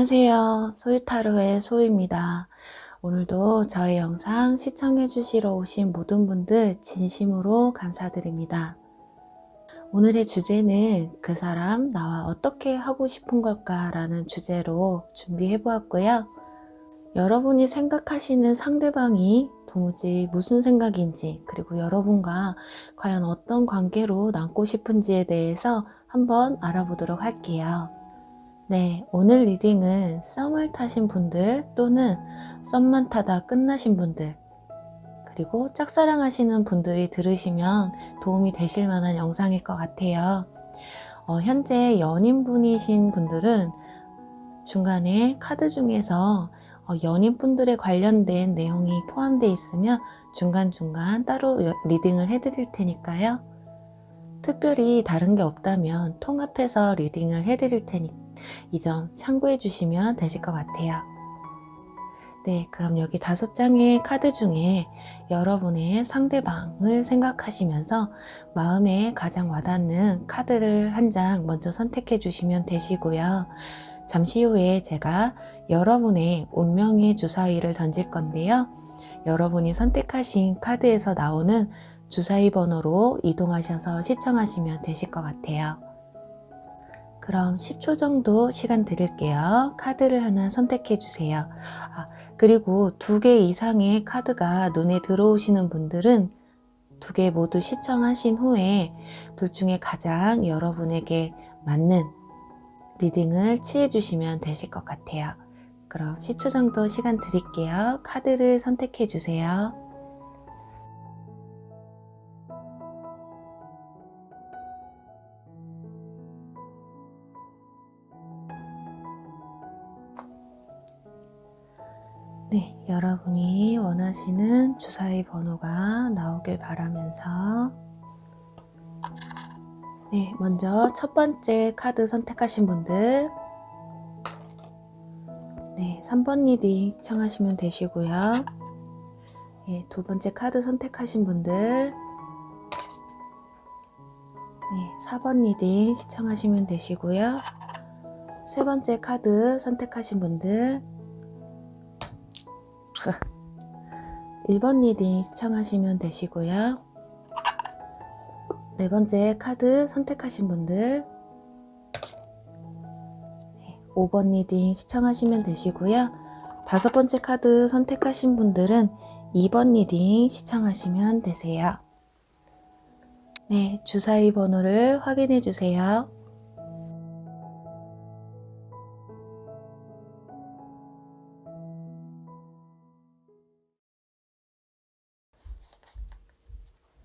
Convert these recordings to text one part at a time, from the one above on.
안녕하세요. 소유타로의 소유입니다. 오늘도 저의 영상 시청해 주시러 오신 모든 분들 진심으로 감사드립니다. 오늘의 주제는 그 사람 나와 어떻게 하고 싶은 걸까 라는 주제로 준비해 보았고요. 여러분이 생각하시는 상대방이 도무지 무슨 생각인지, 그리고 여러분과 과연 어떤 관계로 남고 싶은지에 대해서 한번 알아보도록 할게요. 네, 오늘 리딩은 썸을 타신 분들 또는 썸만 타다 끝나신 분들, 그리고 짝사랑하시는 분들이 들으시면 도움이 되실 만한 영상일 것 같아요. 현재 연인분이신 분들은 중간에 카드 중에서 연인분들에 관련된 내용이 포함되어 있으면 중간중간 따로 리딩을 해드릴 테니까요. 특별히 다른 게 없다면 통합해서 리딩을 해드릴 테니 이 점 참고해 주시면 되실 것 같아요. 네, 그럼 여기 5장의 카드 중에 여러분의 상대방을 생각하시면서 마음에 가장 와닿는 카드를 한 장 먼저 선택해 주시면 되시고요. 잠시 후에 제가 여러분의 운명의 주사위를 던질 건데요. 여러분이 선택하신 카드에서 나오는 주사위 번호로 이동하셔서 시청하시면 되실 것 같아요. 그럼 10초 정도 시간 드릴게요. 카드를 하나 선택해 주세요. 그리고 2개 이상의 카드가 눈에 들어오시는 분들은 2개 모두 시청하신 후에 둘 중에 가장 여러분에게 맞는 리딩을 취해 주시면 되실 것 같아요. 그럼 10초 정도 시간 드릴게요. 카드를 선택해 주세요. 네, 여러분이 원하시는 주사위 번호가 나오길 바라면서 네, 먼저 첫 번째 카드 선택하신 분들 네, 3번 리딩 시청하시면 되시고요. 네, 두 번째 카드 선택하신 분들 네, 4번 리딩 시청하시면 되시고요. 세 번째 카드 선택하신 분들 1번 리딩 시청하시면 되시고요. 네 번째 카드 선택하신 분들 5번 리딩 시청하시면 되시고요. 5번째 카드 선택하신 분들은 2번 리딩 시청하시면 되세요. 네, 주사위 번호를 확인해 주세요.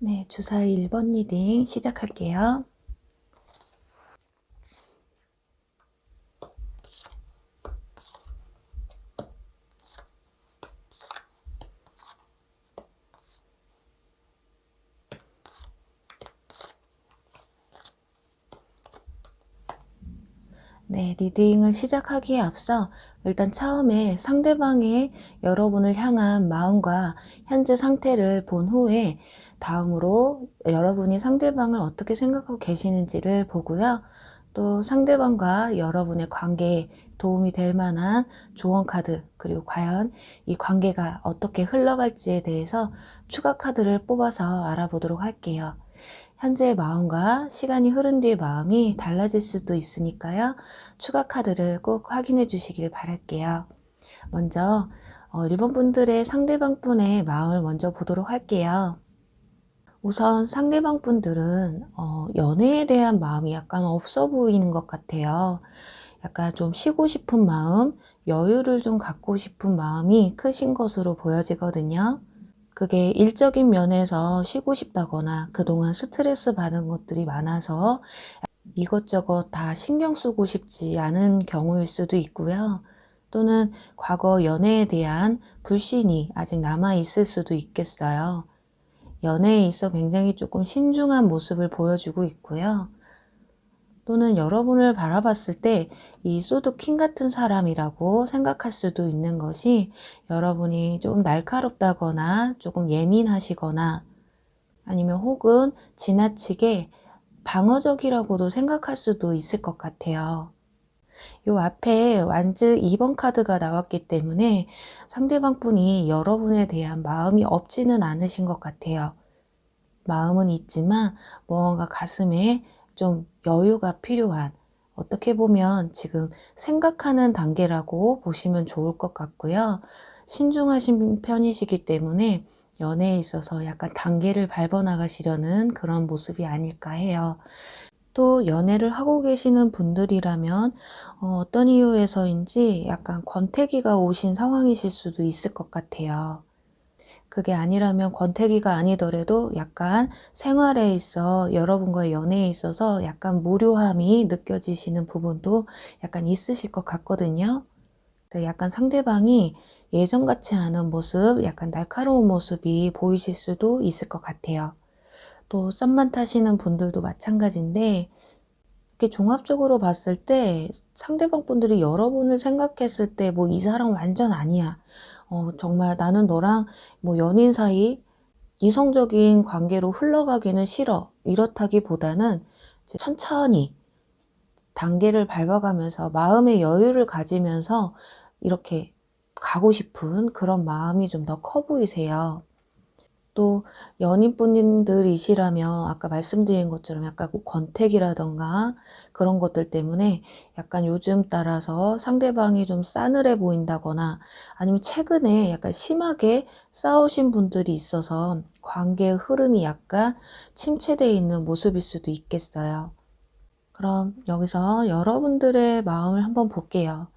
네, 주사위 1번 리딩 시작할게요. 네, 리딩을 시작하기에 앞서 일단 처음에 상대방의 여러분을 향한 마음과 현재 상태를 본 후에 다음으로 여러분이 상대방을 어떻게 생각하고 계시는지를 보고요. 또 상대방과 여러분의 관계에 도움이 될 만한 조언 카드, 그리고 과연 이 관계가 어떻게 흘러갈지에 대해서 추가 카드를 뽑아서 알아보도록 할게요. 현재의 마음과 시간이 흐른 뒤의 마음이 달라질 수도 있으니까요. 추가 카드를 꼭 확인해 주시길 바랄게요. 먼저 1번 분들의 상대방 분의 마음을 먼저 보도록 할게요. 우선 상대방 분들은 연애에 대한 마음이 약간 없어 보이는 것 같아요. 약간 좀 쉬고 싶은 마음, 여유를 좀 갖고 싶은 마음이 크신 것으로 보여지거든요. 그게 일적인 면에서 쉬고 싶다거나 그동안 스트레스 받은 것들이 많아서 이것저것 다 신경 쓰고 싶지 않은 경우일 수도 있고요. 또는 과거 연애에 대한 불신이 아직 남아 있을 수도 있겠어요. 연애에 있어 굉장히 조금 신중한 모습을 보여주고 있고요. 또는 여러분을 바라봤을 때 이 소드킹 같은 사람이라고 생각할 수도 있는 것이 여러분이 좀 날카롭다거나 조금 예민하시거나 아니면 혹은 지나치게 방어적이라고도 생각할 수도 있을 것 같아요. 요 앞에 완즈 2번 카드가 나왔기 때문에 상대방 분이 여러분에 대한 마음이 없지는 않으신 것 같아요. 마음은 있지만 무언가 가슴에 좀 여유가 필요한, 어떻게 보면 지금 생각하는 단계라고 보시면 좋을 것 같고요. 신중하신 편이시기 때문에 연애에 있어서 약간 단계를 밟아 나가시려는 그런 모습이 아닐까 해요. 또 연애를 하고 계시는 분들이라면 어떤 이유에서인지 약간 권태기가 오신 상황이실 수도 있을 것 같아요. 그게 아니라면 권태기가 아니더라도 약간 생활에 있어 여러분과의 연애에 있어서 약간 무료함이 느껴지시는 부분도 약간 있으실 것 같거든요. 그래서 약간 상대방이 예전 같지 않은 모습, 약간 날카로운 모습이 보이실 수도 있을 것 같아요. 또 썸만 타시는 분들도 마찬가지인데, 이렇게 종합적으로 봤을 때 상대방 분들이 여러분을 생각했을 때 뭐 이 사람 완전 아니야. 정말 나는 너랑 뭐 연인 사이 이성적인 관계로 흘러가기는 싫어. 이렇다기보다는 이제 천천히 단계를 밟아가면서 마음의 여유를 가지면서 이렇게 가고 싶은 그런 마음이 좀 더 커 보이세요. 또 연인분들이시라면 아까 말씀드린 것처럼 약간 뭐 권태기라던가 그런 것들 때문에 약간 요즘 따라서 상대방이 좀 싸늘해 보인다거나 아니면 최근에 약간 심하게 싸우신 분들이 있어서 관계의 흐름이 약간 침체되어 있는 모습일 수도 있겠어요. 그럼 여기서 여러분들의 마음을 한번 볼게요.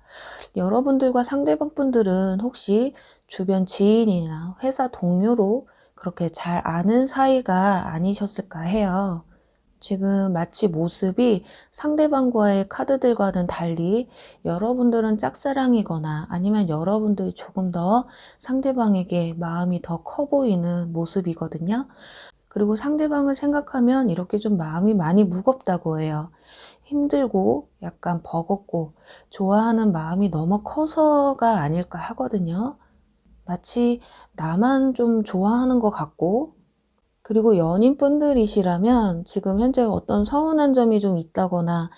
여러분들과 상대방 분들은 혹시 주변 지인이나 회사 동료로 그렇게 잘 아는 사이가 아니셨을까 해요. 지금 마치 모습이 상대방과의 카드들과는 달리 여러분들은 짝사랑이거나 아니면 여러분들이 조금 더 상대방에게 마음이 더 커 보이는 모습이거든요. 그리고 상대방을 생각하면 이렇게 좀 마음이 많이 무겁다고 해요. 힘들고 약간 버겁고 좋아하는 마음이 너무 커서가 아닐까 하거든요. 마치 나만 좀 좋아하는 것 같고, 그리고 연인분들이시라면 지금 현재 어떤 서운한 점이 좀 있다거나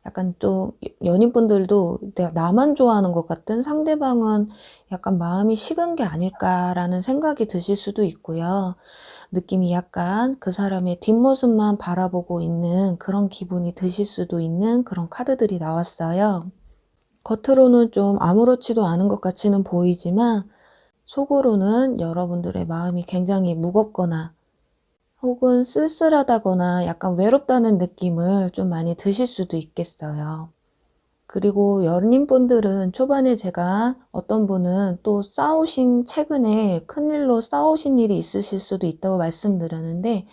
약간 또 연인분들도 내가 나만 좋아하는 것 같은 상대방은 약간 마음이 식은 게 아닐까라는 생각이 드실 수도 있고요. 느낌이 약간 그 사람의 뒷모습만 바라보고 있는 그런 기분이 드실 수도 있는 그런 카드들이 나왔어요. 겉으로는 좀 아무렇지도 않은 것 같이는 보이지만 속으로는 여러분들의 마음이 굉장히 무겁거나 혹은 쓸쓸하다거나 약간 외롭다는 느낌을 좀 많이 드실 수도 있겠어요. 그리고 연인분들은 초반에 제가 어떤 분은 또 최근에 큰일로 싸우신 일이 있으실 수도 있다고 말씀드렸는데,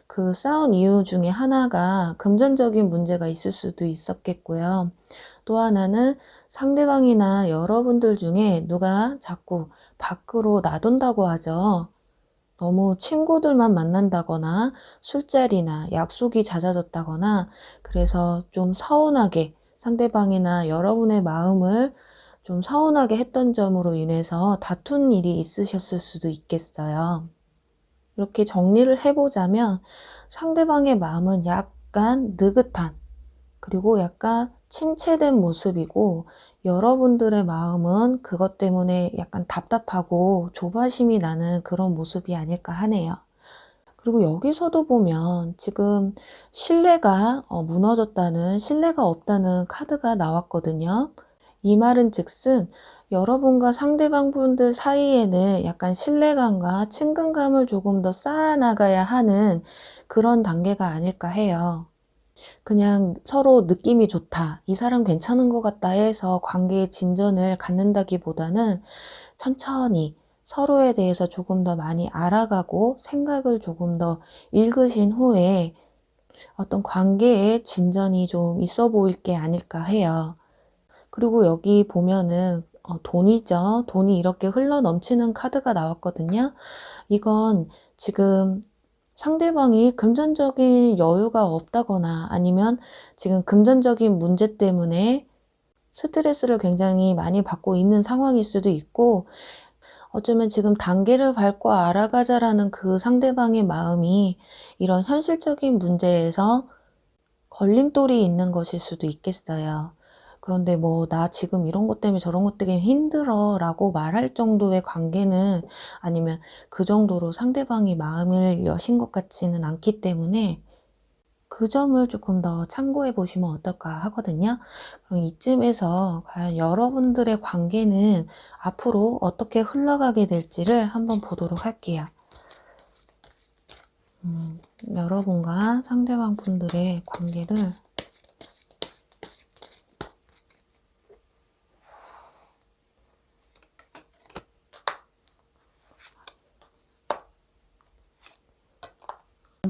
그 싸운 이유 중에 하나가 금전적인 문제가 있을 수도 있었겠고요. 또 하나는 상대방이나 여러분들 중에 누가 자꾸 밖으로 나돈다고 하죠. 너무 친구들만 만난다거나 술자리나 약속이 잦아졌다거나 그래서 좀 서운하게 상대방이나 여러분의 마음을 좀 서운하게 했던 점으로 인해서 다툰 일이 있으셨을 수도 있겠어요. 이렇게 정리를 해보자면 상대방의 마음은 약간 느긋한, 그리고 약간 침체된 모습이고, 여러분들의 마음은 그것 때문에 약간 답답하고 조바심이 나는 그런 모습이 아닐까 하네요. 그리고 여기서도 보면 지금 신뢰가 무너졌다는, 신뢰가 없다는 카드가 나왔거든요. 이 말은 즉슨 여러분과 상대방 분들 사이에는 약간 신뢰감과 친근감을 조금 더 쌓아나가야 하는 그런 단계가 아닐까 해요. 그냥 서로 느낌이 좋다, 이 사람 괜찮은 것 같다 해서 관계의 진전을 갖는다기보다는 천천히 서로에 대해서 조금 더 많이 알아가고 생각을 조금 더 읽으신 후에 어떤 관계의 진전이 좀 있어 보일 게 아닐까 해요. 그리고 여기 보면은 돈이죠. 돈이 이렇게 흘러 넘치는 카드가 나왔거든요. 이건 지금 상대방이 금전적인 여유가 없다거나 아니면 지금 금전적인 문제 때문에 스트레스를 굉장히 많이 받고 있는 상황일 수도 있고, 어쩌면 지금 단계를 밟고 알아가자라는 그 상대방의 마음이 이런 현실적인 문제에서 걸림돌이 있는 것일 수도 있겠어요. 그런데 뭐 "나 지금 이런 것 때문에 저런 것 때문에 힘들어." 라고 말할 정도의 관계는 아니면 그 정도로 상대방이 마음을 여신 것 같지는 않기 때문에 그 점을 조금 더 참고해 보시면 어떨까 하거든요. 그럼 이쯤에서 과연 여러분들의 관계는 앞으로 어떻게 흘러가게 될지를 한번 보도록 할게요. 여러분과 상대방 분들의 관계를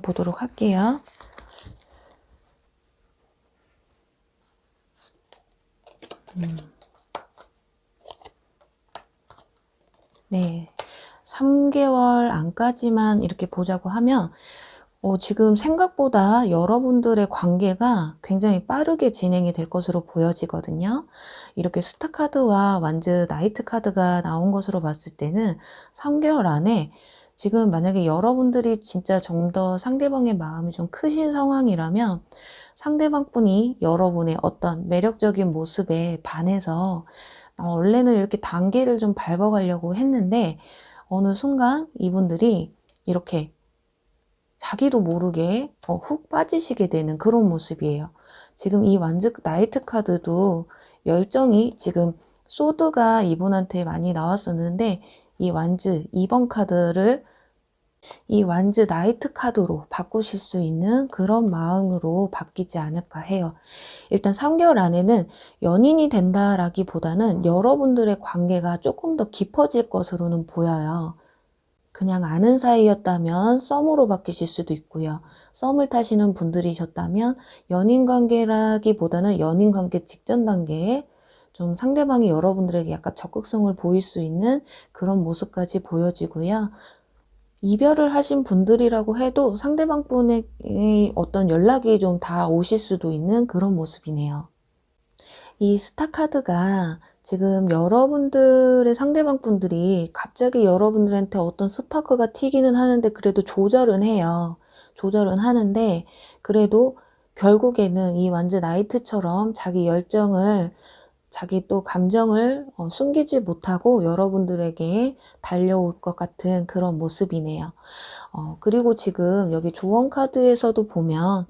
보도록 할게요. 네. 3개월 안까지만 이렇게 보자고 하면 지금 생각보다 여러분들의 관계가 굉장히 빠르게 진행이 될 것으로 보여지거든요. 이렇게 스타 카드와 완즈 나이트 카드가 나온 것으로 봤을 때는 3개월 안에 지금 만약에 여러분들이 진짜 좀 더 상대방의 마음이 좀 크신 상황이라면 상대방 분이 여러분의 어떤 매력적인 모습에 반해서 원래는 이렇게 단계를 좀 밟아가려고 했는데 어느 순간 이분들이 이렇게 자기도 모르게 훅 빠지시게 되는 그런 모습이에요. 지금 이 완즈 나이트 카드도 열정이 지금 소드가 이분한테 많이 나왔었는데 이 완즈 2번 카드를 이 완즈 나이트 카드로 바꾸실 수 있는 그런 마음으로 바뀌지 않을까 해요. 일단 3개월 안에는 연인이 된다라기보다는 여러분들의 관계가 조금 더 깊어질 것으로는 보여요. 그냥 아는 사이였다면 썸으로 바뀌실 수도 있고요. 썸을 타시는 분들이셨다면 연인 관계라기보다는 연인 관계 직전 단계에 좀 상대방이 여러분들에게 약간 적극성을 보일 수 있는 그런 모습까지 보여지고요. 이별을 하신 분들이라고 해도 상대방 분의 어떤 연락이 좀 다 오실 수도 있는 그런 모습이네요. 이 스타 카드가 지금 여러분들의 상대방 분들이 갑자기 여러분들한테 어떤 스파크가 튀기는 하는데 그래도 조절은 해요. 조절은 하는데 그래도 결국에는 이 완즈 나이트처럼 자기 열정을 자기 또 감정을 숨기지 못하고 여러분들에게 달려올 것 같은 그런 모습이네요. 그리고 지금 여기 조언 카드에서도 보면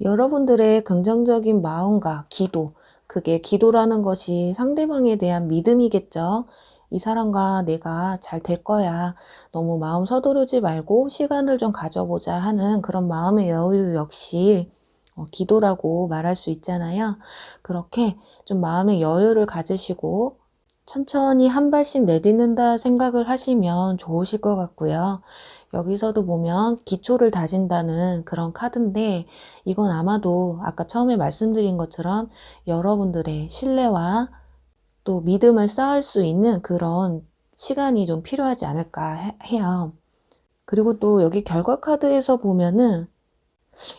여러분들의 긍정적인 마음과 기도, 그게 기도라는 것이 상대방에 대한 믿음이겠죠. 이 사람과 내가 잘 될 거야. 너무 마음 서두르지 말고 시간을 좀 가져보자 하는 그런 마음의 여유 역시 기도라고 말할 수 있잖아요. 그렇게 좀 마음의 여유를 가지시고 천천히 한 발씩 내딛는다 생각을 하시면 좋으실 것 같고요. 여기서도 보면 기초를 다진다는 그런 카드인데 이건 아마도 아까 처음에 말씀드린 것처럼 여러분들의 신뢰와 또 믿음을 쌓을 수 있는 그런 시간이 좀 필요하지 않을까 해요. 그리고 또 여기 결과 카드에서 보면은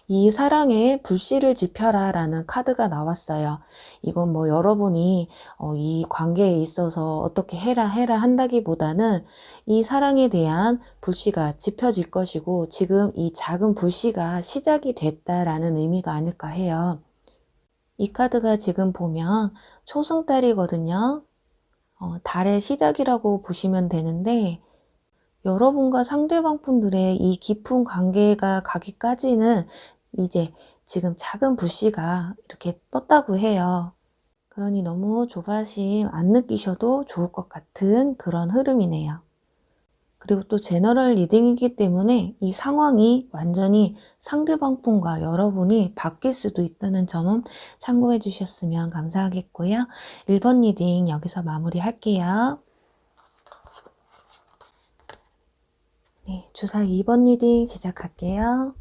이 사랑에 불씨를 지펴라 라는 카드가 나왔어요. 이건 뭐 여러분이 이 관계에 있어서 어떻게 해라 한다기보다는 이 사랑에 대한 불씨가 지펴질 것이고 지금 이 작은 불씨가 시작이 됐다라는 의미가 아닐까 해요. 이 카드가 지금 보면 초승달이거든요. 달의 시작이라고 보시면 되는데 여러분과 상대방 분들의 이 깊은 관계가 가기까지는 이제 지금 작은 불씨가 이렇게 떴다고 해요. 그러니 너무 조바심 안 느끼셔도 좋을 것 같은 그런 흐름이네요. 그리고 또 제너럴 리딩이기 때문에 이 상황이 완전히 상대방 분과 여러분이 바뀔 수도 있다는 점은 참고해 주셨으면 감사하겠고요. 1번 리딩 여기서 마무리할게요. 네, 주사 2번 리딩 시작할게요.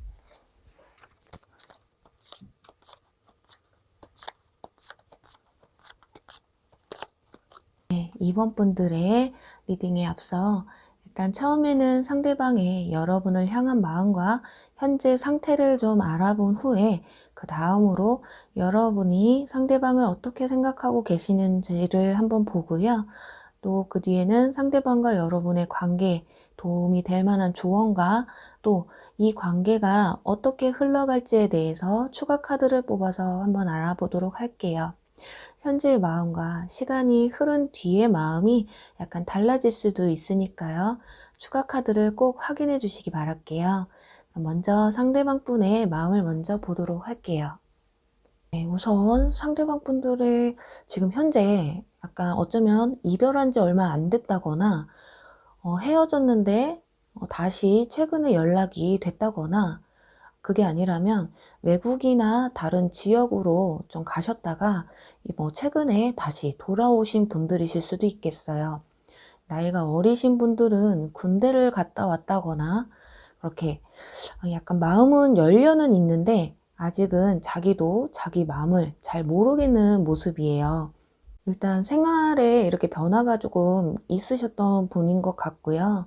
네, 2번 분들의 리딩에 앞서 일단 처음에는 상대방의 여러분을 향한 마음과 현재 상태를 좀 알아본 후에 그 다음으로 여러분이 상대방을 어떻게 생각하고 계시는지를 한번 보고요. 또 그 뒤에는 상대방과 여러분의 관계에 도움이 될 만한 조언과 또 이 관계가 어떻게 흘러갈지에 대해서 추가 카드를 뽑아서 한번 알아보도록 할게요. 현재의 마음과 시간이 흐른 뒤의 마음이 약간 달라질 수도 있으니까요. 추가 카드를 꼭 확인해 주시기 바랄게요. 먼저 상대방 분의 마음을 먼저 보도록 할게요. 네, 우선 상대방 분들의 지금 현재 약간 어쩌면 이별한 지 얼마 안 됐다거나 헤어졌는데 다시 최근에 연락이 됐다거나, 그게 아니라면 외국이나 다른 지역으로 좀 가셨다가 뭐 최근에 다시 돌아오신 분들이실 수도 있겠어요. 나이가 어리신 분들은 군대를 갔다 왔다거나 그렇게 약간 마음은 열려는 있는데 아직은 자기도 자기 마음을 잘 모르겠는 모습이에요. 일단 생활에 이렇게 변화가 조금 있으셨던 분인 것 같고요.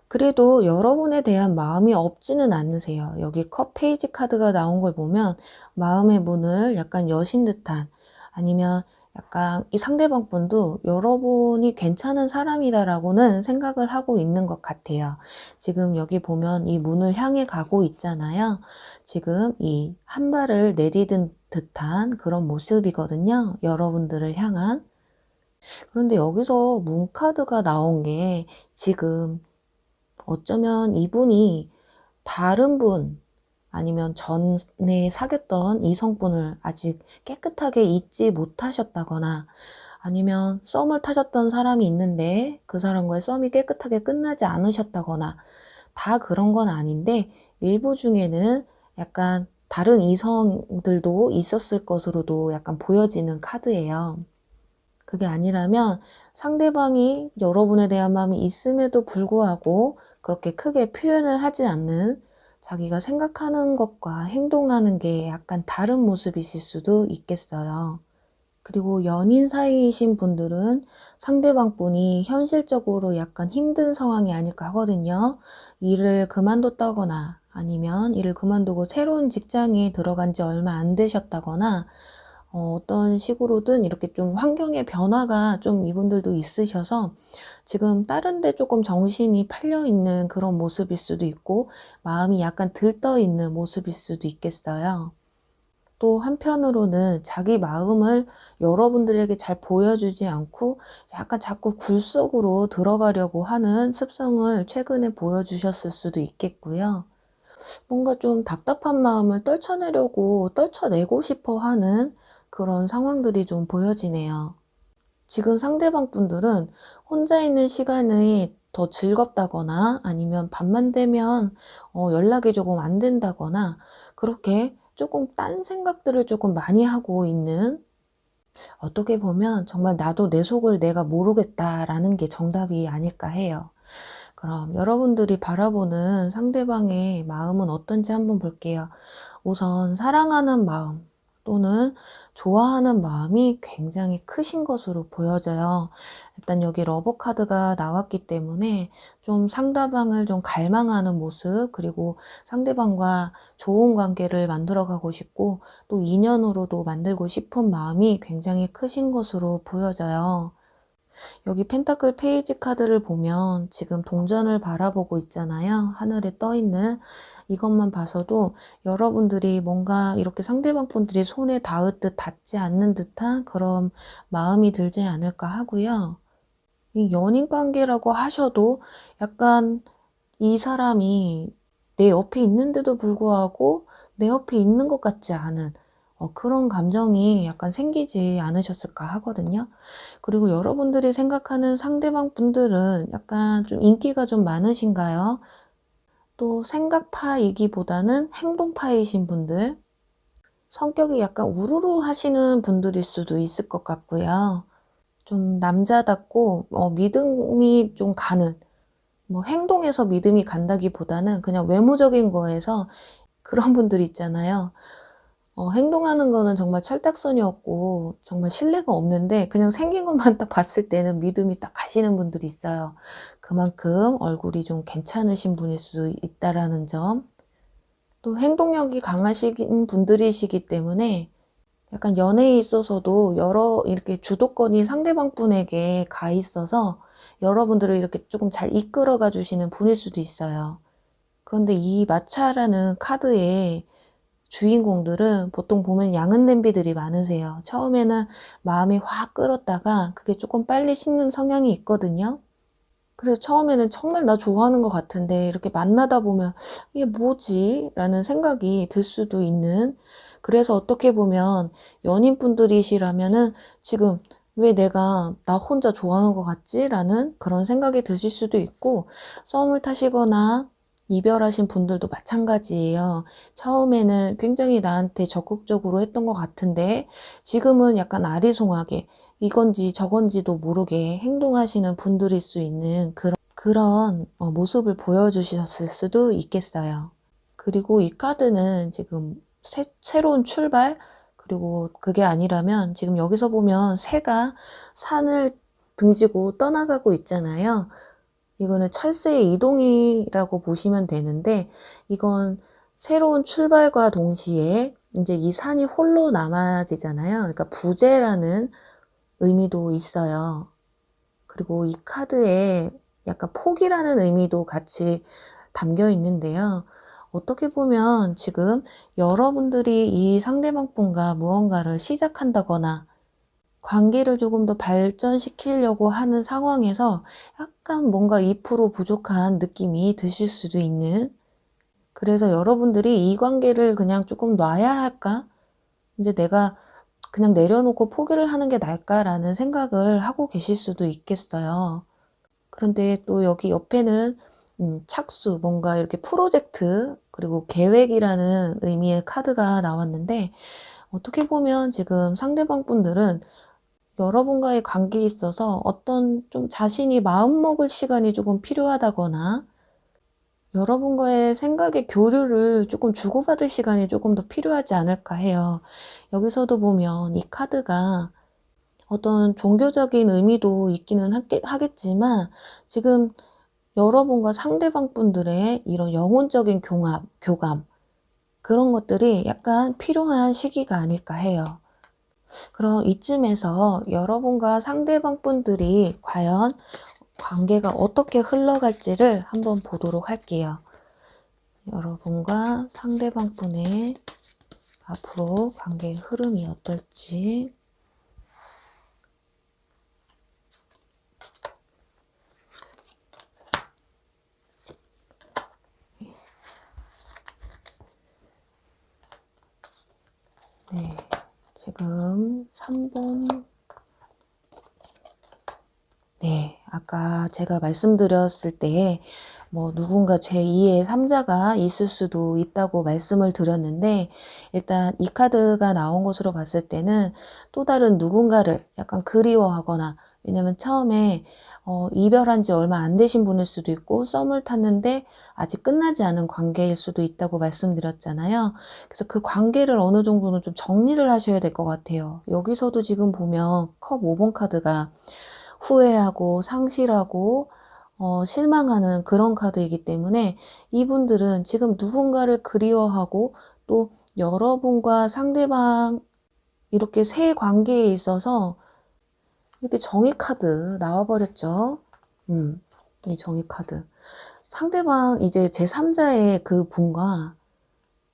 그래도 여러분에 대한 마음이 없지는 않으세요. 여기 컵 페이지 카드가 나온 걸 보면 마음의 문을 약간 여신 듯한, 아니면 약간 이 상대방 분도 여러분이 괜찮은 사람이다라고는 생각을 하고 있는 것 같아요. 지금 여기 보면 이 문을 향해 가고 있잖아요. 지금 이 한 발을 내디딘 듯한 그런 모습이거든요. 여러분들을 향한. 그런데 여기서 문 카드가 나온 게, 지금 어쩌면 이분이 다른 분, 아니면 전에 사귀었던 이성분을 아직 깨끗하게 잊지 못하셨다거나, 아니면 썸을 타셨던 사람이 있는데 그 사람과의 썸이 깨끗하게 끝나지 않으셨다거나, 다 그런 건 아닌데 일부 중에는 약간 다른 이성들도 있었을 것으로도 약간 보여지는 카드예요. 그게 아니라면 상대방이 여러분에 대한 마음이 있음에도 불구하고 그렇게 크게 표현을 하지 않는, 자기가 생각하는 것과 행동하는 게 약간 다른 모습이실 수도 있겠어요. 그리고 연인 사이이신 분들은 상대방 분이 현실적으로 약간 힘든 상황이 아닐까 하거든요. 일을 그만뒀다거나 아니면 일을 그만두고 새로운 직장에 들어간 지 얼마 안 되셨다거나, 어떤 식으로든 이렇게 좀 환경의 변화가 좀 이분들도 있으셔서 지금 다른 데 조금 정신이 팔려 있는 그런 모습일 수도 있고, 마음이 약간 들떠 있는 모습일 수도 있겠어요. 또 한편으로는 자기 마음을 여러분들에게 잘 보여주지 않고 약간 자꾸 굴 속으로 들어가려고 하는 습성을 최근에 보여주셨을 수도 있겠고요. 뭔가 좀 답답한 마음을 떨쳐내고 싶어 하는 그런 상황들이 좀 보여지네요. 지금 상대방 분들은 혼자 있는 시간이 더 즐겁다거나, 아니면 밤만 되면 연락이 조금 안 된다거나, 그렇게 조금 딴 생각들을 조금 많이 하고 있는, 어떻게 보면 정말 나도 내 속을 내가 모르겠다라는 게 정답이 아닐까 해요. 그럼 여러분들이 바라보는 상대방의 마음은 어떤지 한번 볼게요. 우선 사랑하는 마음 또는 좋아하는 마음이 굉장히 크신 것으로 보여져요. 일단 여기 러버 카드가 나왔기 때문에 좀 상대방을 좀 갈망하는 모습, 그리고 상대방과 좋은 관계를 만들어가고 싶고 또 인연으로도 만들고 싶은 마음이 굉장히 크신 것으로 보여져요. 여기 펜타클 페이지 카드를 보면 지금 동전을 바라보고 있잖아요. 하늘에 떠 있는 이것만 봐서도 여러분들이 뭔가 이렇게 상대방 분들이 손에 닿을 듯 닿지 않는 듯한 그런 마음이 들지 않을까 하고요. 이 연인 관계라고 하셔도 약간 이 사람이 내 옆에 있는데도 불구하고 내 옆에 있는 것 같지 않은 그런 감정이 약간 생기지 않으셨을까 하거든요. 그리고 여러분들이 생각하는 상대방 분들은 약간 좀 인기가 좀 많으신가요? 또 생각파이기보다는 행동파이신 분들, 성격이 약간 우르르 하시는 분들일 수도 있을 것 같고요. 좀 남자답고 믿음이 좀 가는, 뭐 행동에서 믿음이 간다기보다는 그냥 외모적인 거에서 그런 분들 있잖아요. 행동하는 거는 정말 철딱선이 없고 정말 신뢰가 없는데 그냥 생긴 것만 딱 봤을 때는 믿음이 딱 가시는 분들이 있어요. 그만큼 얼굴이 좀 괜찮으신 분일 수 있다라는 점. 또 행동력이 강하신 분들이시기 때문에 약간 연애에 있어서도 여러 이렇게 주도권이 상대방 분에게 가 있어서 여러분들을 이렇게 조금 잘 이끌어가 주시는 분일 수도 있어요. 그런데 이 마차라는 카드에 주인공들은 보통 보면 양은 냄비들이 많으세요. 처음에는 마음이 확 끌었다가 그게 조금 빨리 식는 성향이 있거든요. 그래서 처음에는 정말 나 좋아하는 것 같은데 이렇게 만나다 보면 이게 뭐지? 라는 생각이 들 수도 있는, 그래서 어떻게 보면 연인분들이시라면은 지금 왜 내가 나 혼자 좋아하는 것 같지? 라는 그런 생각이 드실 수도 있고, 썸을 타시거나 이별하신 분들도 마찬가지예요. 처음에는 굉장히 나한테 적극적으로 했던 것 같은데 지금은 약간 아리송하게 이건지 저건지도 모르게 행동하시는 분들일 수 있는 그런 모습을 보여주셨을 수도 있겠어요. 그리고 이 카드는 지금 새로운 출발, 그리고 그게 아니라면 지금 여기서 보면 새가 산을 등지고 떠나가고 있잖아요. 이거는 철새의 이동이라고 보시면 되는데, 이건 새로운 출발과 동시에 이제 이 산이 홀로 남아지잖아요. 그러니까 부재라는 의미도 있어요. 그리고 이 카드에 약간 포기라는 의미도 같이 담겨 있는데요. 어떻게 보면 지금 여러분들이 이 상대방 분과 무언가를 시작한다거나 관계를 조금 더 발전시키려고 하는 상황에서 약간 뭔가 2% 부족한 느낌이 드실 수도 있는, 그래서 여러분들이 이 관계를 그냥 조금 놔야 할까? 이제 내가 그냥 내려놓고 포기를 하는 게 나을까라는 생각을 하고 계실 수도 있겠어요. 그런데 또 여기 옆에는 착수, 뭔가 이렇게 프로젝트, 그리고 계획이라는 의미의 카드가 나왔는데, 어떻게 보면 지금 상대방 분들은 여러분과의 관계에 있어서 어떤 좀 자신이 마음먹을 시간이 조금 필요하다거나 여러분과의 생각의 교류를 조금 주고받을 시간이 조금 더 필요하지 않을까 해요. 여기서도 보면 이 카드가 어떤 종교적인 의미도 있기는 하겠지만 지금 여러분과 상대방 분들의 이런 영혼적인 교감, 그런 것들이 약간 필요한 시기가 아닐까 해요. 그럼 이쯤에서 여러분과 상대방 분들이 과연 관계가 어떻게 흘러갈지를 한번 보도록 할게요. 여러분과 상대방 분의 앞으로 관계의 흐름이 어떨지. 네, 지금 3번. 네, 아까 제가 말씀드렸을 때 뭐 누군가 제2의 3자가 있을 수도 있다고 말씀을 드렸는데, 일단 이 카드가 나온 것으로 봤을 때는 또 다른 누군가를 약간 그리워하거나, 왜냐면 처음에 이별한 지 얼마 안 되신 분일 수도 있고 썸을 탔는데 아직 끝나지 않은 관계일 수도 있다고 말씀드렸잖아요. 그래서 그 관계를 어느 정도는 좀 정리를 하셔야 될 것 같아요. 여기서도 지금 보면 컵 5번 카드가 후회하고 상실하고 실망하는 그런 카드이기 때문에 이분들은 지금 누군가를 그리워하고 또 여러분과 상대방 이렇게 새 관계에 있어서 이렇게 정의 카드 나와버렸죠. 이 정의 카드. 상대방 이제 제3자의 그 분과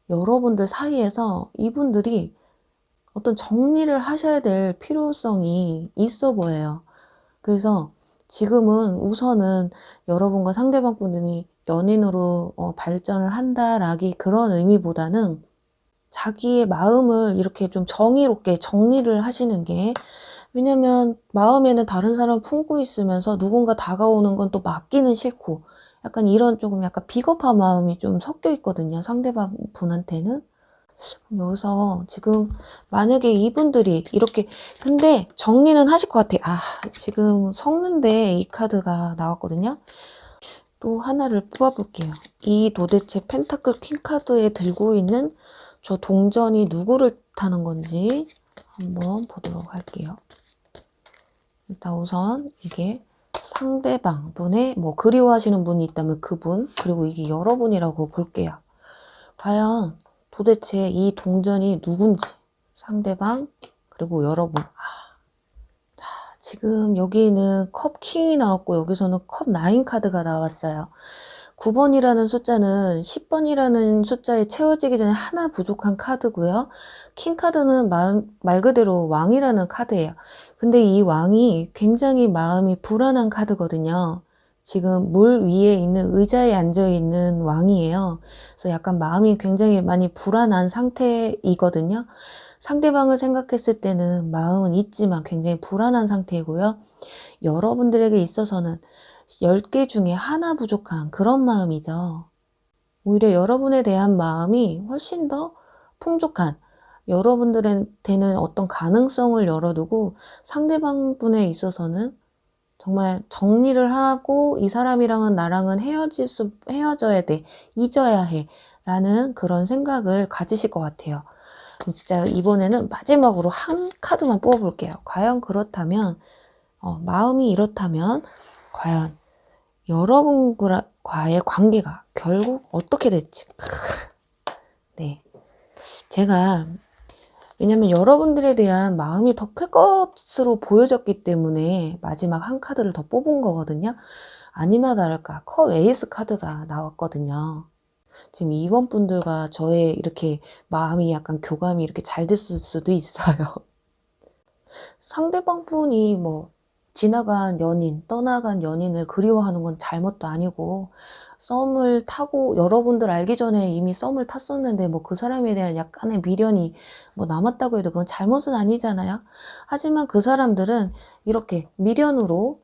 여러분들 사이에서 이분들이 어떤 정리를 하셔야 될 필요성이 있어 보여요. 그래서 지금은 우선은 여러분과 상대방 분이 연인으로 발전을 한다라기 그런 의미보다는 자기의 마음을 이렇게 좀 정의롭게 정리를 하시는 게, 왜냐면 마음에는 다른 사람 품고 있으면서 누군가 다가오는 건 또 맞기는 싫고 약간 이런 조금 약간 비겁한 마음이 좀 섞여 있거든요, 상대방 분한테는. 여기서 지금 만약에 이분들이 이렇게, 근데 정리는 하실 것 같아. 아, 지금 섞는데 이 카드가 나왔거든요. 또 하나를 뽑아볼게요. 이 도대체 펜타클 퀸 카드에 들고 있는 저 동전이 누구를 타는 건지 한번 보도록 할게요. 일단 우선 이게 상대방 분의 뭐 그리워하시는 분이 있다면 그분, 그리고 이게 여러분이라고 볼게요. 과연 도대체 이 동전이 누군지, 상대방 그리고 여러분. 자, 지금 여기는 컵 킹이 나왔고 여기서는 컵 9 카드가 나왔어요. 9번이라는 숫자는 10번이라는 숫자에 채워지기 전에 하나 부족한 카드고요. 킹 카드는 말 그대로 왕이라는 카드예요. 근데 이 왕이 굉장히 마음이 불안한 카드거든요. 지금 물 위에 있는 의자에 앉아 있는 왕이에요. 그래서 약간 마음이 굉장히 많이 불안한 상태이거든요. 상대방을 생각했을 때는 마음은 있지만 굉장히 불안한 상태이고요. 여러분들에게 있어서는 10개 중에 하나 부족한 그런 마음이죠. 오히려 여러분에 대한 마음이 훨씬 더 풍족한, 여러분들한테는 어떤 가능성을 열어두고 상대방 분에 있어서는 정말 정리를 하고 이 사람이랑은 나랑은 헤어져야 돼, 잊어야 해 라는 그런 생각을 가지실 것 같아요. 진짜 이번에는 마지막으로 한 카드만 뽑아볼게요. 과연 그렇다면, 마음이 이렇다면 과연 여러분과의 관계가 결국 어떻게 될지. 네. 제가, 왜냐면 여러분들에 대한 마음이 더 클 것으로 보여졌기 때문에 마지막 한 카드를 더 뽑은 거거든요. 아니나 다를까 컵 에이스 카드가 나왔거든요. 지금 2번 분들과 저의 이렇게 마음이 약간 교감이 이렇게 잘 됐을 수도 있어요. 상대방 분이 뭐 지나간 연인, 떠나간 연인을 그리워하는 건 잘못도 아니고, 썸을 타고 여러분들 알기 전에 이미 썸을 탔었는데 뭐 그 사람에 대한 약간의 미련이 뭐 남았다고 해도 그건 잘못은 아니잖아요. 하지만 그 사람들은 이렇게 미련으로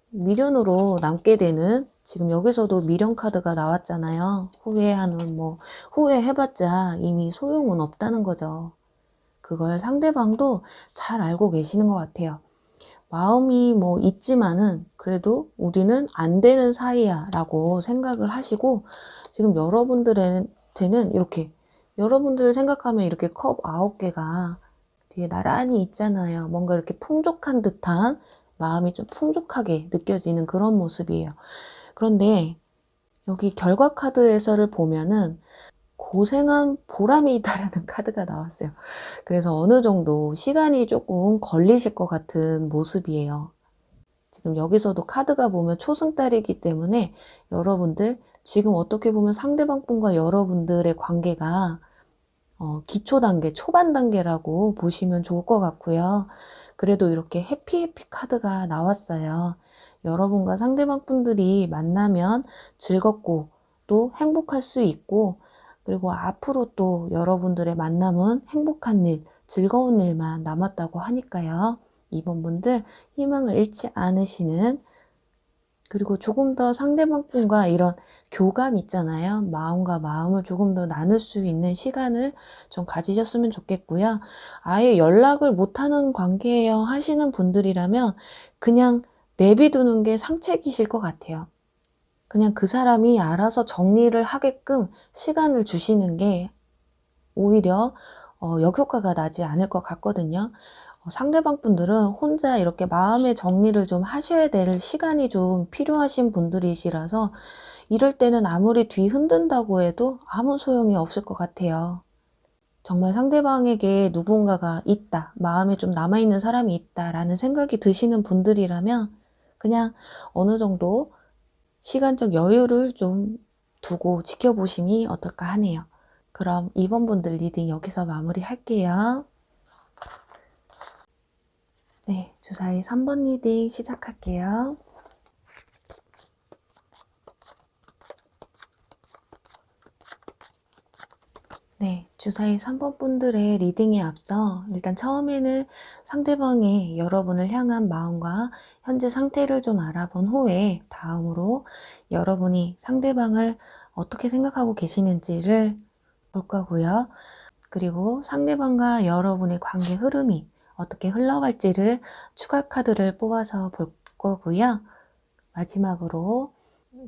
남게 되는, 지금 여기서도 미련 카드가 나왔잖아요. 후회하는, 뭐 후회해봤자 이미 소용은 없다는 거죠. 그걸 상대방도 잘 알고 계시는 것 같아요. 마음이 뭐 있지만은 그래도 우리는 안 되는 사이야 라고 생각을 하시고, 지금 여러분들한테는 이렇게, 여러분들을 생각하면 이렇게 컵 9개가 뒤에 나란히 있잖아요. 뭔가 이렇게 풍족한 듯한, 마음이 좀 풍족하게 느껴지는 그런 모습이에요. 그런데 여기 결과 카드 해설을 보면은 고생한 보람이 있다라는 카드가 나왔어요. 그래서 어느 정도 시간이 조금 걸리실 것 같은 모습이에요. 지금 여기서도 카드가 보면 초승달이기 때문에 여러분들 지금 어떻게 보면 상대방 분과 여러분들의 관계가 기초 단계, 초반 단계라고 보시면 좋을 것 같고요. 그래도 이렇게 해피 카드가 나왔어요. 여러분과 상대방 분들이 만나면 즐겁고 또 행복할 수 있고, 그리고 앞으로 또 여러분들의 만남은 행복한 일, 즐거운 일만 남았다고 하니까요. 이번 분들 희망을 잃지 않으시는, 그리고 조금 더 상대방 분과 이런 교감 있잖아요. 마음과 마음을 조금 더 나눌 수 있는 시간을 좀 가지셨으면 좋겠고요. 아예 연락을 못하는 관계예요 하시는 분들이라면 그냥 내비두는 게 상책이실 것 같아요. 그냥 그 사람이 알아서 정리를 하게끔 시간을 주시는 게 오히려 역효과가 나지 않을 것 같거든요. 상대방 분들은 혼자 이렇게 마음의 정리를 좀 하셔야 될 시간이 좀 필요하신 분들이시라서 이럴 때는 아무리 뒤 흔든다고 해도 아무 소용이 없을 것 같아요. 정말 상대방에게 누군가가 있다, 마음에 좀 남아있는 사람이 있다라는 생각이 드시는 분들이라면 그냥 어느 정도 시간적 여유를 좀 두고 지켜보심이 어떨까 하네요. 그럼 2번 분들 리딩 여기서 마무리할게요. 네, 주사위 3번 리딩 시작할게요. 네, 주사위 3번 분들의 리딩에 앞서 일단 처음에는 상대방의 여러분을 향한 마음과 현재 상태를 좀 알아본 후에 다음으로 여러분이 상대방을 어떻게 생각하고 계시는지를 볼 거고요. 그리고 상대방과 여러분의 관계 흐름이 어떻게 흘러갈지를 추가 카드를 뽑아서 볼 거고요. 마지막으로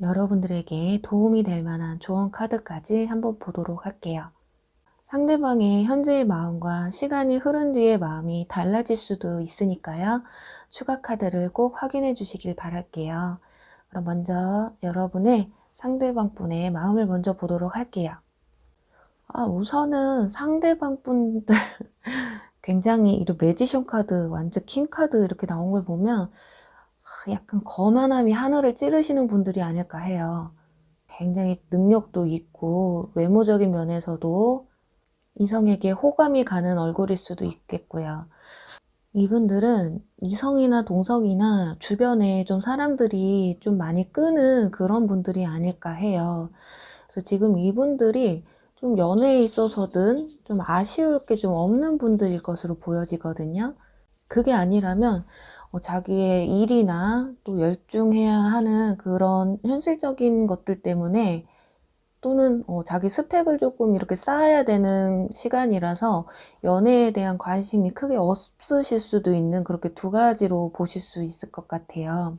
여러분들에게 도움이 될 만한 조언 카드까지 한번 보도록 할게요. 상대방의 현재의 마음과 시간이 흐른 뒤의 마음이 달라질 수도 있으니까요. 추가 카드를 꼭 확인해 주시길 바랄게요. 그럼 먼저 여러분의 상대방 분의 마음을 먼저 보도록 할게요. 우선은 상대방 분들 굉장히 이런 매지션 카드, 완전 킹 카드 이렇게 나온 걸 보면 약간 거만함이 하늘을 찌르시는 분들이 아닐까 해요. 굉장히 능력도 있고 외모적인 면에서도 이성에게 호감이 가는 얼굴일 수도 있겠고요. 이분들은 이성이나 동성이나 주변에 좀 사람들이 좀 많이 끄는 그런 분들이 아닐까 해요. 그래서 지금 이분들이 좀 연애에 있어서든 좀 아쉬울 게 좀 없는 분들일 것으로 보여지거든요. 그게 아니라면 자기의 일이나 또 열중해야 하는 그런 현실적인 것들 때문에 또는 자기 스펙을 조금 이렇게 쌓아야 되는 시간이라서 연애에 대한 관심이 크게 없으실 수도 있는, 그렇게 두 가지로 보실 수 있을 것 같아요.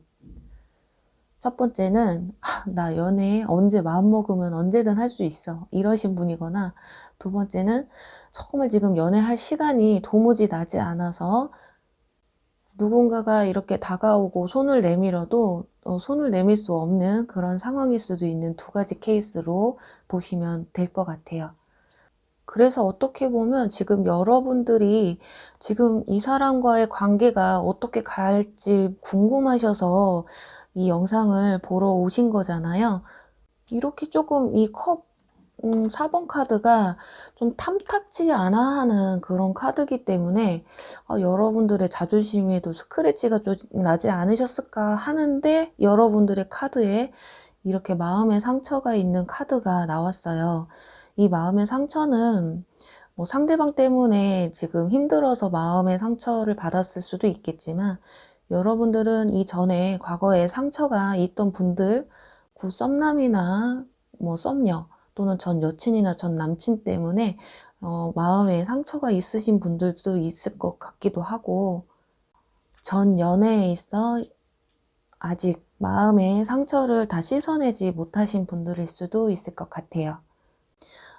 첫 번째는 나 연애 언제 마음먹으면 언제든 할 수 있어 이러신 분이거나, 두 번째는 정말 지금 연애할 시간이 도무지 나지 않아서 누군가가 이렇게 다가오고 손을 내밀어도 손을 내밀 수 없는 그런 상황일 수도 있는 두 가지 케이스로 보시면 될 것 같아요. 그래서 어떻게 보면 지금 여러분들이 지금 이 사람과의 관계가 어떻게 갈지 궁금하셔서 이 영상을 보러 오신 거잖아요. 이렇게 조금 이 컵 4번 카드가 좀 탐탁지 않아 하는 그런 카드이기 때문에 여러분들의 자존심에도 스크래치가 좀 나지 않으셨을까 하는데, 여러분들의 카드에 이렇게 마음의 상처가 있는 카드가 나왔어요. 이 마음의 상처는 뭐 상대방 때문에 지금 힘들어서 마음의 상처를 받았을 수도 있겠지만, 여러분들은 이전에 과거에 상처가 있던 분들, 썸남이나 뭐 썸녀 또는 전 여친이나 전 남친 때문에 마음에 상처가 있으신 분들도 있을 것 같기도 하고, 전 연애에 있어 아직 마음의 상처를 다 씻어내지 못하신 분들일 수도 있을 것 같아요.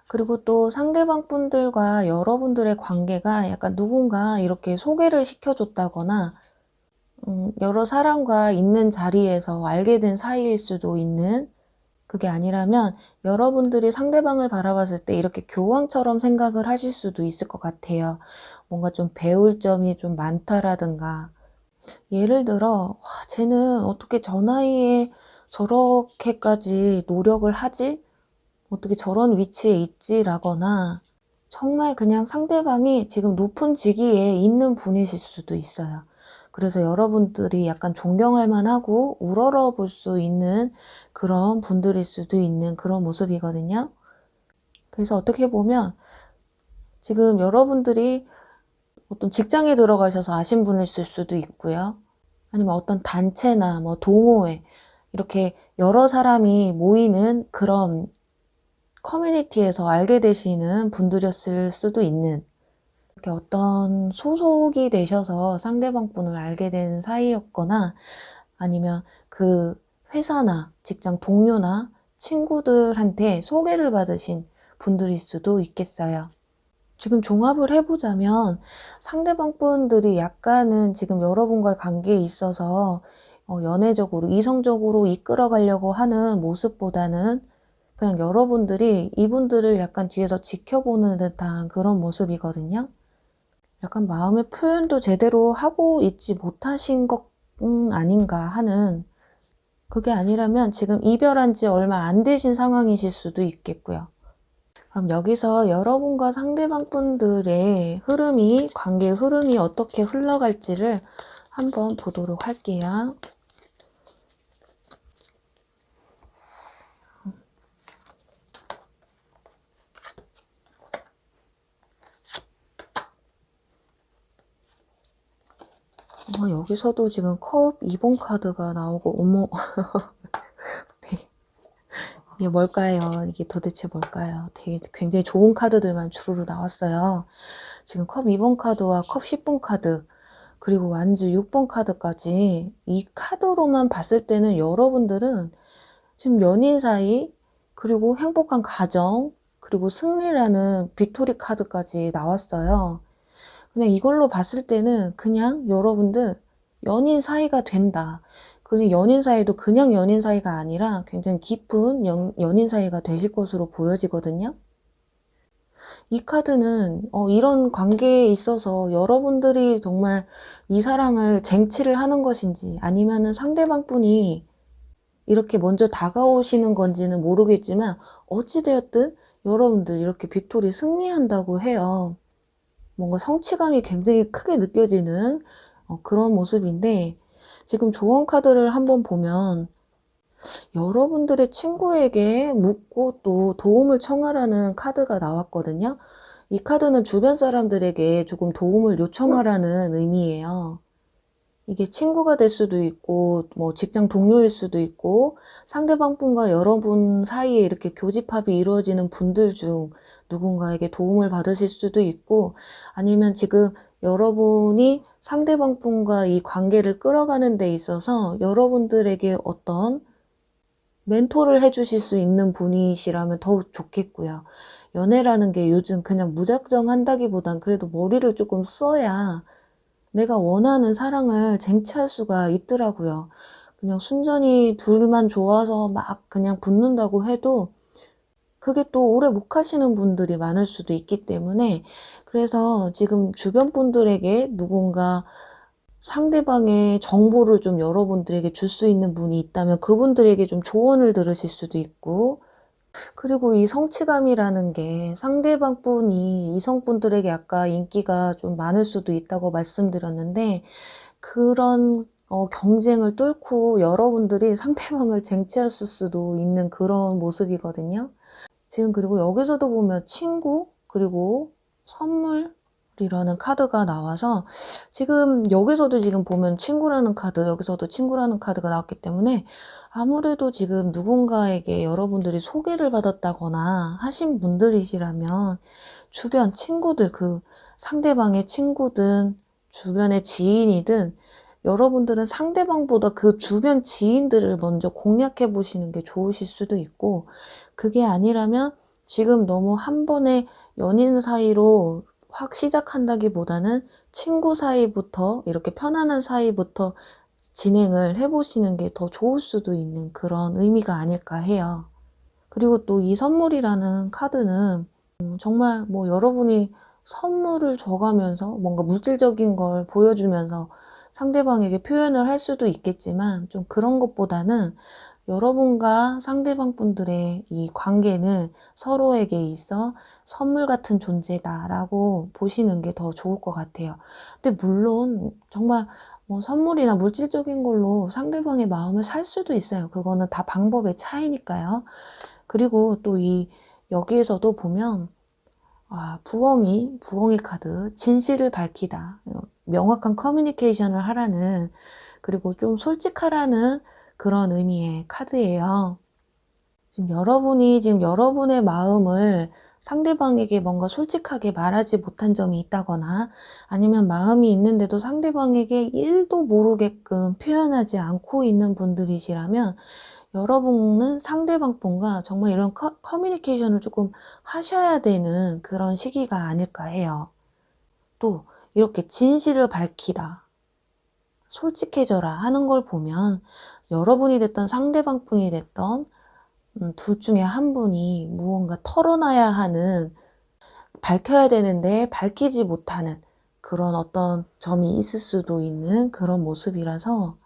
그리고 또 상대방 분들과 여러분들의 관계가 약간 누군가 이렇게 소개를 시켜줬다거나 여러 사람과 있는 자리에서 알게 된 사이일 수도 있는, 그게 아니라면 여러분들이 상대방을 바라봤을 때 이렇게 교황처럼 생각을 하실 수도 있을 것 같아요. 뭔가 좀 배울 점이 좀 많다라든가, 예를 들어 와, 쟤는 어떻게 저 나이에 저렇게까지 노력을 하지? 어떻게 저런 위치에 있지라거나, 정말 그냥 상대방이 지금 높은 직위에 있는 분이실 수도 있어요. 그래서 여러분들이 약간 존경할 만하고 우러러 볼 수 있는 그런 분들일 수도 있는 그런 모습이거든요. 그래서 어떻게 보면 지금 여러분들이 어떤 직장에 들어가셔서 아신 분일 수도 있고요. 아니면 어떤 단체나 뭐 동호회, 이렇게 여러 사람이 모이는 그런 커뮤니티에서 알게 되시는 분들이었을 수도 있는, 이렇게 어떤 소속이 되셔서 상대방 분을 알게 된 사이였거나, 아니면 그 회사나 직장 동료나 친구들한테 소개를 받으신 분들일 수도 있겠어요. 지금 종합을 해보자면 상대방 분들이 약간은 지금 여러분과의 관계에 있어서 연애적으로, 이성적으로 이끌어 가려고 하는 모습보다는 그냥 여러분들이 이분들을 약간 뒤에서 지켜보는 듯한 그런 모습이거든요. 약간 마음의 표현도 제대로 하고 있지 못하신 것 아닌가 하는, 그게 아니라면 지금 이별한 지 얼마 안 되신 상황이실 수도 있겠고요. 그럼 여기서 여러분과 상대방 분들의 흐름이, 관계의 흐름이 어떻게 흘러갈지를 한번 보도록 할게요. 여기서도 지금 컵 2번 카드가 나오고, 어머. 네. 이게 뭘까요? 이게 도대체 뭘까요? 되게 굉장히 좋은 카드들만 주르르 나왔어요. 지금 컵 2번 카드와 컵 10번 카드, 그리고 완주 6번 카드까지, 이 카드로만 봤을 때는 여러분들은 지금 연인 사이, 그리고 행복한 가정, 그리고 승리라는 빅토리 카드까지 나왔어요. 그냥 이걸로 봤을 때는 그냥 여러분들 연인 사이가 된다. 그냥 연인 사이도 그냥 연인 사이가 아니라 굉장히 깊은 연인 사이가 되실 것으로 보여지거든요. 이 카드는 이런 관계에 있어서 여러분들이 정말 이 사랑을 쟁취를 하는 것인지, 아니면은 상대방 분이 이렇게 먼저 다가오시는 건지는 모르겠지만 어찌되었든 여러분들 이렇게 빅토리 승리한다고 해요. 뭔가 성취감이 굉장히 크게 느껴지는 그런 모습인데, 지금 조언 카드를 한번 보면 여러분들의 친구에게 묻고 또 도움을 청하라는 카드가 나왔거든요. 이 카드는 주변 사람들에게 조금 도움을 요청하라는 의미예요. 이게 친구가 될 수도 있고 뭐 직장 동료일 수도 있고 상대방 분과 여러분 사이에 이렇게 교집합이 이루어지는 분들 중 누군가에게 도움을 받으실 수도 있고, 아니면 지금 여러분이 상대방 분과 이 관계를 끌어가는 데 있어서 여러분들에게 어떤 멘토를 해주실 수 있는 분이시라면 더욱 좋겠고요. 연애라는 게 요즘 그냥 무작정 한다기보단 그래도 머리를 조금 써야 내가 원하는 사랑을 쟁취할 수가 있더라고요. 그냥 순전히 둘만 좋아서 막 그냥 붙는다고 해도 그게 또 오래 못 가시는 분들이 많을 수도 있기 때문에, 그래서 지금 주변 분들에게 누군가 상대방의 정보를 좀 여러분들에게 줄 수 있는 분이 있다면 그분들에게 좀 조언을 들으실 수도 있고, 그리고 이 성취감이라는 게 상대방 분이 이성분들에게 아까 인기가 좀 많을 수도 있다고 말씀드렸는데, 그런 경쟁을 뚫고 여러분들이 상대방을 쟁취하실 수도 있는 그런 모습이거든요. 지금 그리고 여기서도 보면 친구 그리고 선물이라는 카드가 나와서, 지금 여기서도 지금 보면 친구라는 카드, 여기서도 친구라는 카드가 나왔기 때문에 아무래도 지금 누군가에게 여러분들이 소개를 받았다거나 하신 분들이시라면 주변 친구들, 그 상대방의 친구든 주변의 지인이든 여러분들은 상대방보다 그 주변 지인들을 먼저 공략해 보시는 게 좋으실 수도 있고, 그게 아니라면 지금 너무 한 번에 연인 사이로 확 시작한다기보다는 친구 사이부터, 이렇게 편안한 사이부터 진행을 해보시는 게 더 좋을 수도 있는 그런 의미가 아닐까 해요. 그리고 또 이 선물이라는 카드는 정말 뭐 여러분이 선물을 줘가면서 뭔가 물질적인 걸 보여주면서 상대방에게 표현을 할 수도 있겠지만, 좀 그런 것보다는 여러분과 상대방 분들의 이 관계는 서로에게 있어 선물 같은 존재다라고 보시는 게 더 좋을 것 같아요. 근데 물론 정말 뭐 선물이나 물질적인 걸로 상대방의 마음을 살 수도 있어요. 그거는 다 방법의 차이니까요. 그리고 또 여기에서도 보면 부엉이 카드, 진실을 밝히다, 명확한 커뮤니케이션을 하라는, 그리고 좀 솔직하라는 그런 의미의 카드예요. 지금 여러분의 마음을 상대방에게 뭔가 솔직하게 말하지 못한 점이 있다거나, 아니면 마음이 있는데도 상대방에게 1도 모르게끔 표현하지 않고 있는 분들이시라면 여러분은 상대방 분과 정말 이런 커뮤니케이션을 조금 하셔야 되는 그런 시기가 아닐까 해요. 또 이렇게 진실을 밝히다, 솔직해져라 하는 걸 보면 여러분이 됐던 상대방 분이 됐던 둘 중에 한 분이 무언가 털어놔야 하는, 밝혀야 되는데 밝히지 못하는 그런 어떤 점이 있을 수도 있는 그런 모습이라서,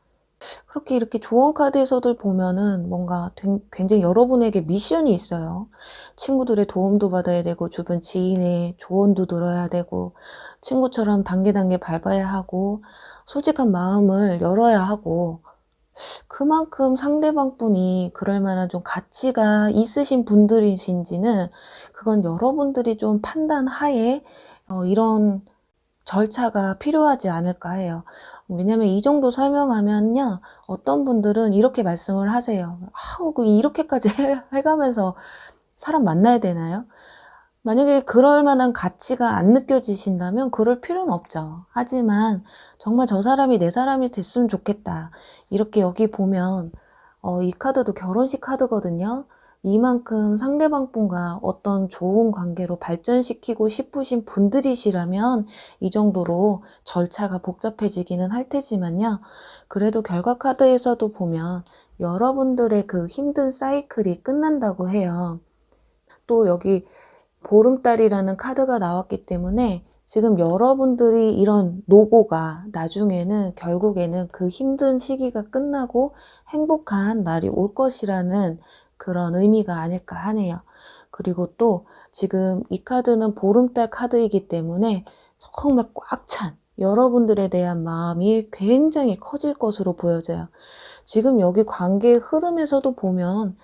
그렇게 이렇게 조언 카드에서들 보면은 뭔가 굉장히 여러분에게 미션이 있어요. 친구들의 도움도 받아야 되고 주변 지인의 조언도 들어야 되고 친구처럼 단계 밟아야 하고 솔직한 마음을 열어야 하고, 그만큼 상대방 분이 그럴 만한 좀 가치가 있으신 분들이신지는 그건 여러분들이 좀 판단하에 이런 절차가 필요하지 않을까 해요. 왜냐면 이 정도 설명하면요, 어떤 분들은 이렇게 말씀을 하세요. 이렇게까지 해가면서 사람 만나야 되나요? 만약에 그럴 만한 가치가 안 느껴지신다면 그럴 필요는 없죠. 하지만 정말 저 사람이 내 사람이 됐으면 좋겠다, 이렇게 여기 보면 이 카드도 결혼식 카드거든요. 이만큼 상대방 분과 어떤 좋은 관계로 발전시키고 싶으신 분들이시라면 이 정도로 절차가 복잡해지기는 할 테지만요. 그래도 결과 카드에서도 보면 여러분들의 그 힘든 사이클이 끝난다고 해요. 또 여기 보름달이라는 카드가 나왔기 때문에 지금 여러분들이 이런 노고가 나중에는 결국에는 그 힘든 시기가 끝나고 행복한 날이 올 것이라는 그런 의미가 아닐까 하네요. 그리고 또 지금 이 카드는 보름달 카드이기 때문에 정말 꽉 찬 여러분들에 대한 마음이 굉장히 커질 것으로 보여져요. 지금 여기 관계의 흐름에서도 보면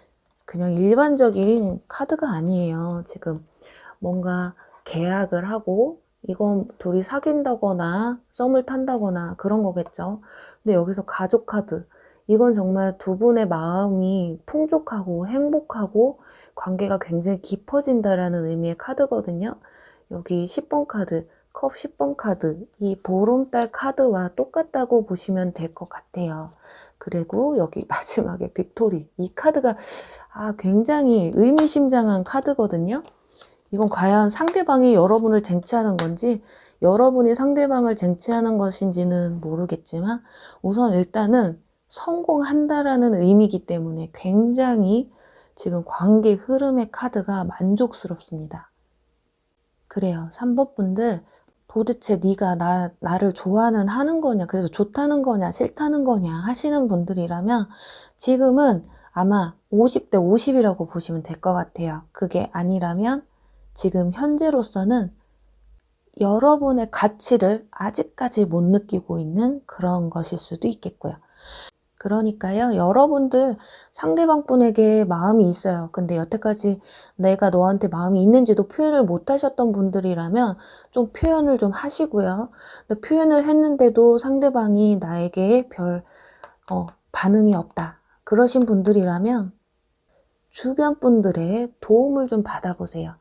그냥 일반적인 카드가 아니에요. 지금 뭔가 계약을 하고 이건 둘이 사귄다거나 썸을 탄다거나 그런 거겠죠. 근데 여기서 가족 카드, 이건 정말 두 분의 마음이 풍족하고 행복하고 관계가 굉장히 깊어진다라는 의미의 카드거든요. 여기 10번 카드, 컵 10번 카드, 이 보름달 카드와 똑같다고 보시면 될 것 같아요. 그리고 여기 마지막에 빅토리, 이 카드가 굉장히 의미심장한 카드거든요. 이건 과연 상대방이 여러분을 쟁취하는 건지 여러분이 상대방을 쟁취하는 것인지는 모르겠지만 우선 일단은 성공한다라는 의미이기 때문에 굉장히 지금 관계 흐름의 카드가 만족스럽습니다. 그래요. 3번 분들 도대체 네가 나를 좋아는 하는 거냐, 그래서 좋다는 거냐 싫다는 거냐 하시는 분들이라면 지금은 아마 50대 50이라고 보시면 될 것 같아요. 그게 아니라면 지금 현재로서는 여러분의 가치를 아직까지 못 느끼고 있는 그런 것일 수도 있겠고요. 그러니까요, 여러분들 상대방 분에게 마음이 있어요. 근데 여태까지 내가 너한테 마음이 있는지도 표현을 못 하셨던 분들이라면 좀 표현을 좀 하시고요. 근데 표현을 했는데도 상대방이 나에게 별 반응이 없다, 그러신 분들이라면 주변 분들의 도움을 좀 받아보세요.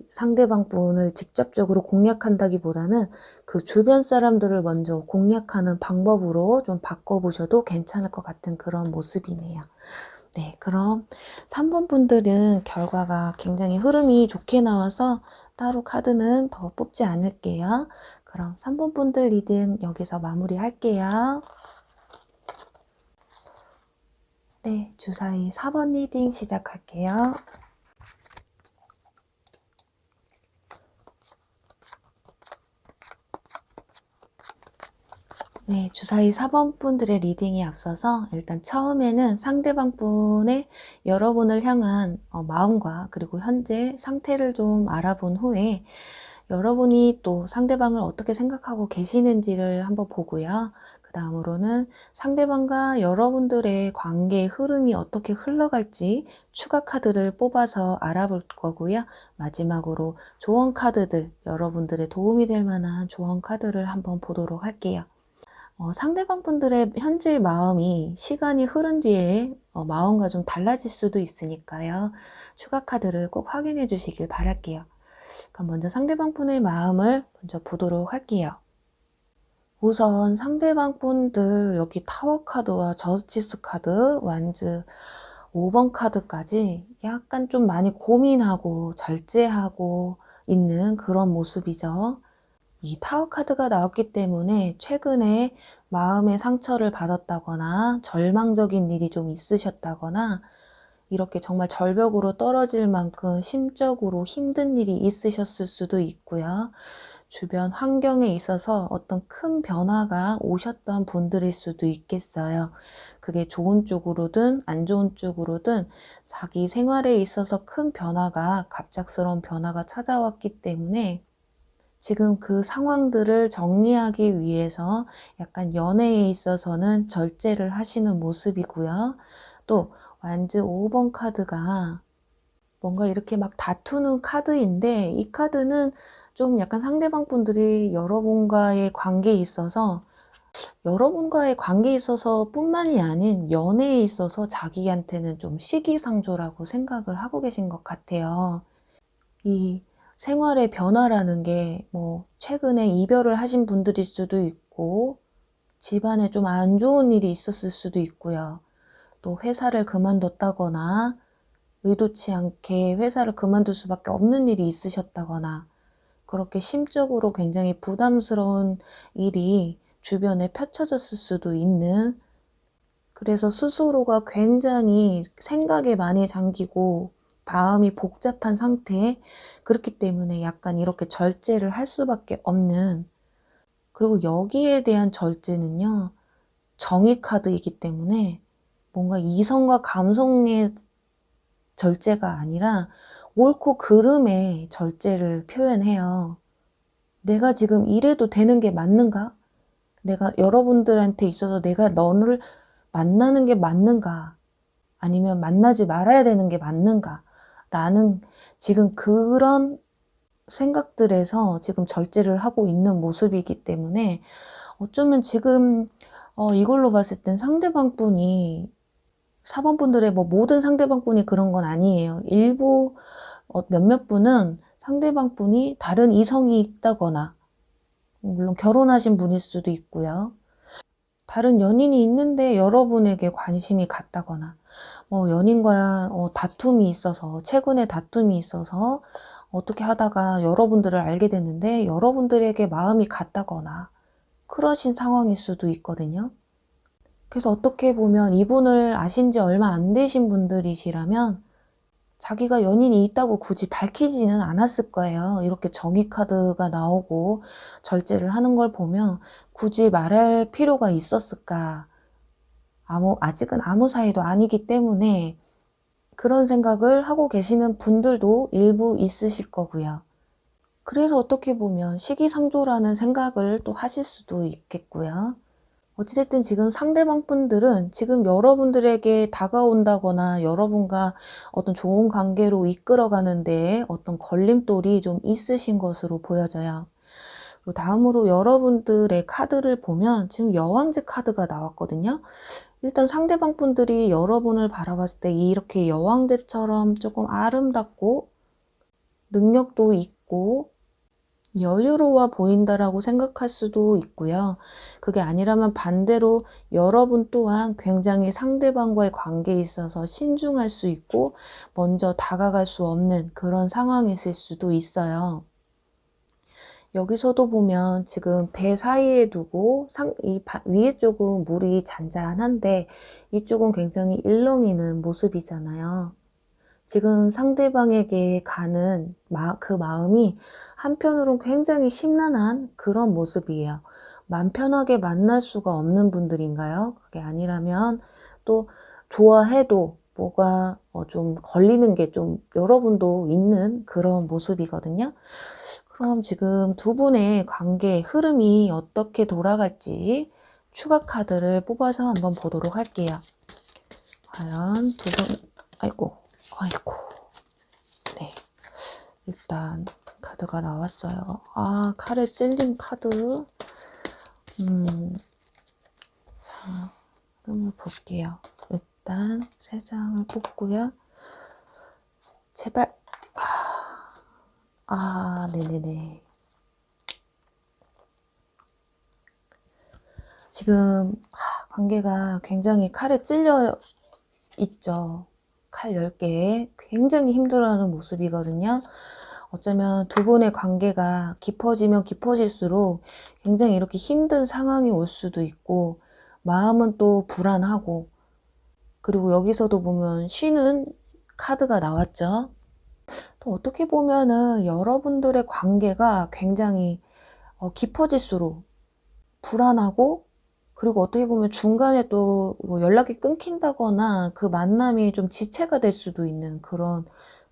상대방 분을 직접적으로 공략한다기보다는 그 주변 사람들을 먼저 공략하는 방법으로 좀 바꿔보셔도 괜찮을 것 같은 그런 모습이네요. 네, 그럼 3번 분들은 결과가 굉장히 흐름이 좋게 나와서 따로 카드는 더 뽑지 않을게요. 그럼 3번 분들 리딩 여기서 마무리할게요. 네, 주사위 4번 리딩 시작할게요. 네, 주사위 4번 분들의 리딩에 앞서서 일단 처음에는 상대방 분의 여러분을 향한 마음과 그리고 현재 상태를 좀 알아본 후에 여러분이 또 상대방을 어떻게 생각하고 계시는지를 한번 보고요. 그 다음으로는 상대방과 여러분들의 관계의 흐름이 어떻게 흘러갈지 추가 카드를 뽑아서 알아볼 거고요. 마지막으로 조언 카드들, 여러분들의 도움이 될 만한 조언 카드를 한번 보도록 할게요. 상대방 분들의 현재의 마음이 시간이 흐른 뒤에 마음과 좀 달라질 수도 있으니까요. 추가 카드를 꼭 확인해 주시길 바랄게요. 그럼 먼저 상대방 분의 마음을 먼저 보도록 할게요. 우선 상대방 분들 여기 타워 카드와 저스티스 카드, 완즈 5번 카드까지 약간 좀 많이 고민하고 절제하고 있는 그런 모습이죠. 이 타워 카드가 나왔기 때문에 최근에 마음의 상처를 받았다거나 절망적인 일이 좀 있으셨다거나 이렇게 정말 절벽으로 떨어질 만큼 심적으로 힘든 일이 있으셨을 수도 있고요. 주변 환경에 있어서 어떤 큰 변화가 오셨던 분들일 수도 있겠어요. 그게 좋은 쪽으로든 안 좋은 쪽으로든 자기 생활에 있어서 큰 변화가, 갑작스러운 변화가 찾아왔기 때문에 지금 그 상황들을 정리하기 위해서 약간 연애에 있어서는 절제를 하시는 모습이고요. 또 완즈 5번 카드가 뭔가 이렇게 막 다투는 카드인데 이 카드는 좀 약간 상대방 분들이 여러분과의 관계에 있어서 뿐만이 아닌 연애에 있어서 자기한테는 좀 시기상조라고 생각을 하고 계신 것 같아요. 이 생활의 변화라는 게 뭐 최근에 이별을 하신 분들일 수도 있고 집안에 좀 안 좋은 일이 있었을 수도 있고요. 또 회사를 그만뒀다거나 의도치 않게 회사를 그만둘 수밖에 없는 일이 있으셨다거나 그렇게 심적으로 굉장히 부담스러운 일이 주변에 펼쳐졌을 수도 있는, 그래서 스스로가 굉장히 생각에 많이 잠기고 마음이 복잡한 상태, 그렇기 때문에 약간 이렇게 절제를 할 수밖에 없는, 그리고 여기에 대한 절제는요, 정의 카드이기 때문에 뭔가 이성과 감성의 절제가 아니라 옳고 그름의 절제를 표현해요. 내가 지금 이래도 되는 게 맞는가? 내가 여러분들한테 있어서 내가 너를 만나는 게 맞는가? 아니면 만나지 말아야 되는 게 맞는가? 라는 지금 그런 생각들에서 지금 절제를 하고 있는 모습이기 때문에 어쩌면 지금 이걸로 봤을 땐 상대방 분이 4번 분들의 뭐 모든 상대방 분이 그런 건 아니에요. 일부 몇몇 분은 상대방 분이 다른 이성이 있다거나, 물론 결혼하신 분일 수도 있고요. 다른 연인이 있는데 여러분에게 관심이 갔다거나, 연인과 다툼이 있어서, 최근에 다툼이 있어서 어떻게 하다가 여러분들을 알게 됐는데 여러분들에게 마음이 갔다거나 그러신 상황일 수도 있거든요. 그래서 어떻게 보면 이분을 아신 지 얼마 안 되신 분들이시라면 자기가 연인이 있다고 굳이 밝히지는 않았을 거예요. 이렇게 정의 카드가 나오고 절제를 하는 걸 보면 굳이 말할 필요가 있었을까? 아직은 아무 사이도 아니기 때문에 그런 생각을 하고 계시는 분들도 일부 있으실 거고요. 그래서 어떻게 보면 시기상조라는 생각을 또 하실 수도 있겠고요. 어찌됐든 지금 상대방 분들은 지금 여러분들에게 다가온다거나 여러분과 어떤 좋은 관계로 이끌어가는 데에 어떤 걸림돌이 좀 있으신 것으로 보여져요. 그리고 다음으로 여러분들의 카드를 보면 지금 여왕제 카드가 나왔거든요. 일단 상대방 분들이 여러분을 바라봤을 때 이렇게 여왕제처럼 조금 아름답고 능력도 있고 여유로워 보인다라고 생각할 수도 있고요. 그게 아니라면 반대로 여러분 또한 굉장히 상대방과의 관계에 있어서 신중할 수 있고 먼저 다가갈 수 없는 그런 상황이 있을 수도 있어요. 여기서도 보면 지금 배 사이에 두고 위에 쪽은 물이 잔잔한데 이쪽은 굉장히 일렁이는 모습이잖아요. 지금 상대방에게 가는 그 마음이 한편으로는 굉장히 심란한 그런 모습이에요. 맘 편하게 만날 수가 없는 분들인가요? 그게 아니라면 또 좋아해도 뭐가 좀 걸리는 게 좀 여러분도 있는 그런 모습이거든요. 그럼 지금 두 분의 관계의 흐름이 어떻게 돌아갈지 추가 카드를 뽑아서 한번 보도록 할게요. 과연 두 분, 아이고. 네. 일단 카드가 나왔어요. 칼에 찔린 카드. 자, 흐름을 볼게요. 일단 3장을 뽑고요. 제발. 네네네. 지금 관계가 굉장히 칼에 찔려 있죠. 칼 10개에 굉장히 힘들어하는 모습이거든요. 어쩌면 두 분의 관계가 깊어지면 깊어질수록 굉장히 이렇게 힘든 상황이 올 수도 있고 마음은 또 불안하고, 그리고 여기서도 보면 쉬는 카드가 나왔죠. 또 어떻게 보면은 여러분들의 관계가 굉장히 깊어질수록 불안하고, 그리고 어떻게 보면 중간에 또 뭐 연락이 끊긴다거나 그 만남이 좀 지체가 될 수도 있는 그런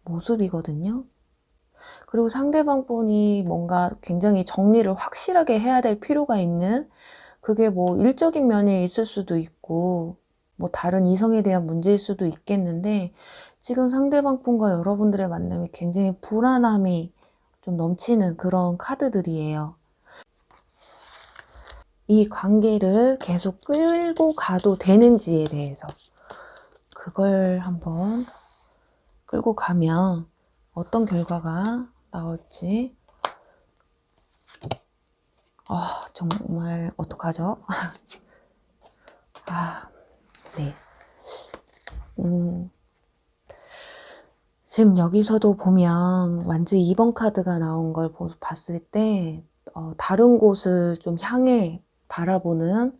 모습이거든요. 그리고 상대방 분이 뭔가 굉장히 정리를 확실하게 해야 될 필요가 있는, 그게 뭐 일적인 면이 있을 수도 있고 뭐 다른 이성에 대한 문제일 수도 있겠는데 지금 상대방 분과 여러분들의 만남이 굉장히 불안함이 좀 넘치는 그런 카드들이에요. 이 관계를 계속 끌고 가도 되는지에 대해서, 그걸 한번 끌고 가면 어떤 결과가 나올지. 정말 어떡하죠? 네. 지금 여기서도 보면 완전 2번 카드가 나온 걸 봤을 때 다른 곳을 좀 향해 바라보는,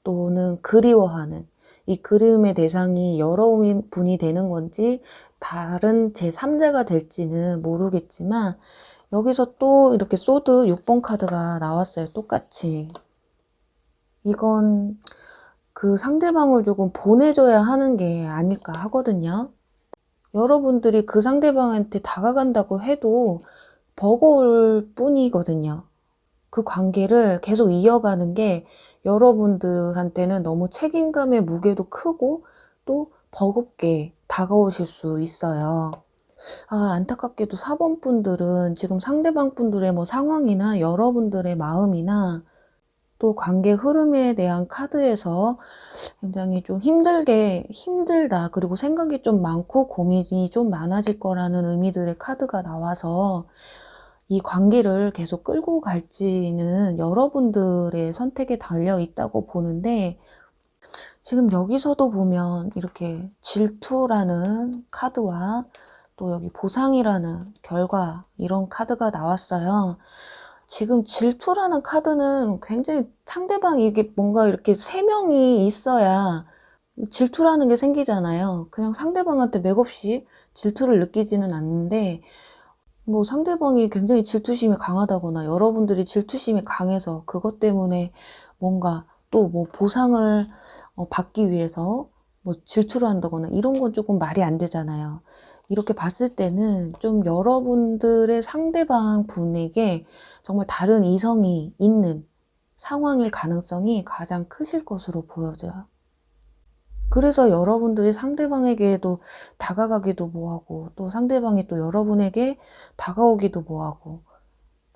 또는 그리워하는 이 그림의 대상이 여러 분이 되는 건지 다른 제3자가 될지는 모르겠지만 여기서 또 이렇게 소드 6번 카드가 나왔어요. 똑같이. 이건 그 상대방을 조금 보내줘야 하는 게 아닐까 하거든요. 여러분들이 그 상대방한테 다가간다고 해도 버거울 뿐이거든요. 그 관계를 계속 이어가는 게 여러분들한테는 너무 책임감의 무게도 크고 또 버겁게 다가오실 수 있어요. 안타깝게도 4번 분들은 지금 상대방 분들의 뭐 상황이나 여러분들의 마음이나 또 관계 흐름에 대한 카드에서 굉장히 좀 힘들다, 그리고 생각이 좀 많고 고민이 좀 많아질 거라는 의미들의 카드가 나와서 이 관계를 계속 끌고 갈지는 여러분들의 선택에 달려 있다고 보는데, 지금 여기서도 보면 이렇게 질투라는 카드와 또 여기 보상이라는 결과, 이런 카드가 나왔어요. 지금 질투라는 카드는 굉장히 상대방이 이게 뭔가 이렇게 3명이 있어야 질투라는 게 생기잖아요. 그냥 상대방한테 맥없이 질투를 느끼지는 않는데, 뭐 상대방이 굉장히 질투심이 강하다거나 여러분들이 질투심이 강해서 그것 때문에 뭔가 또 뭐 보상을 받기 위해서 뭐 질투를 한다거나 이런 건 조금 말이 안 되잖아요. 이렇게 봤을 때는 좀 여러분들의 상대방 분에게 정말 다른 이성이 있는 상황일 가능성이 가장 크실 것으로 보여져요. 그래서 여러분들이 상대방에게도 다가가기도 뭐하고 또 상대방이 또 여러분에게 다가오기도 뭐하고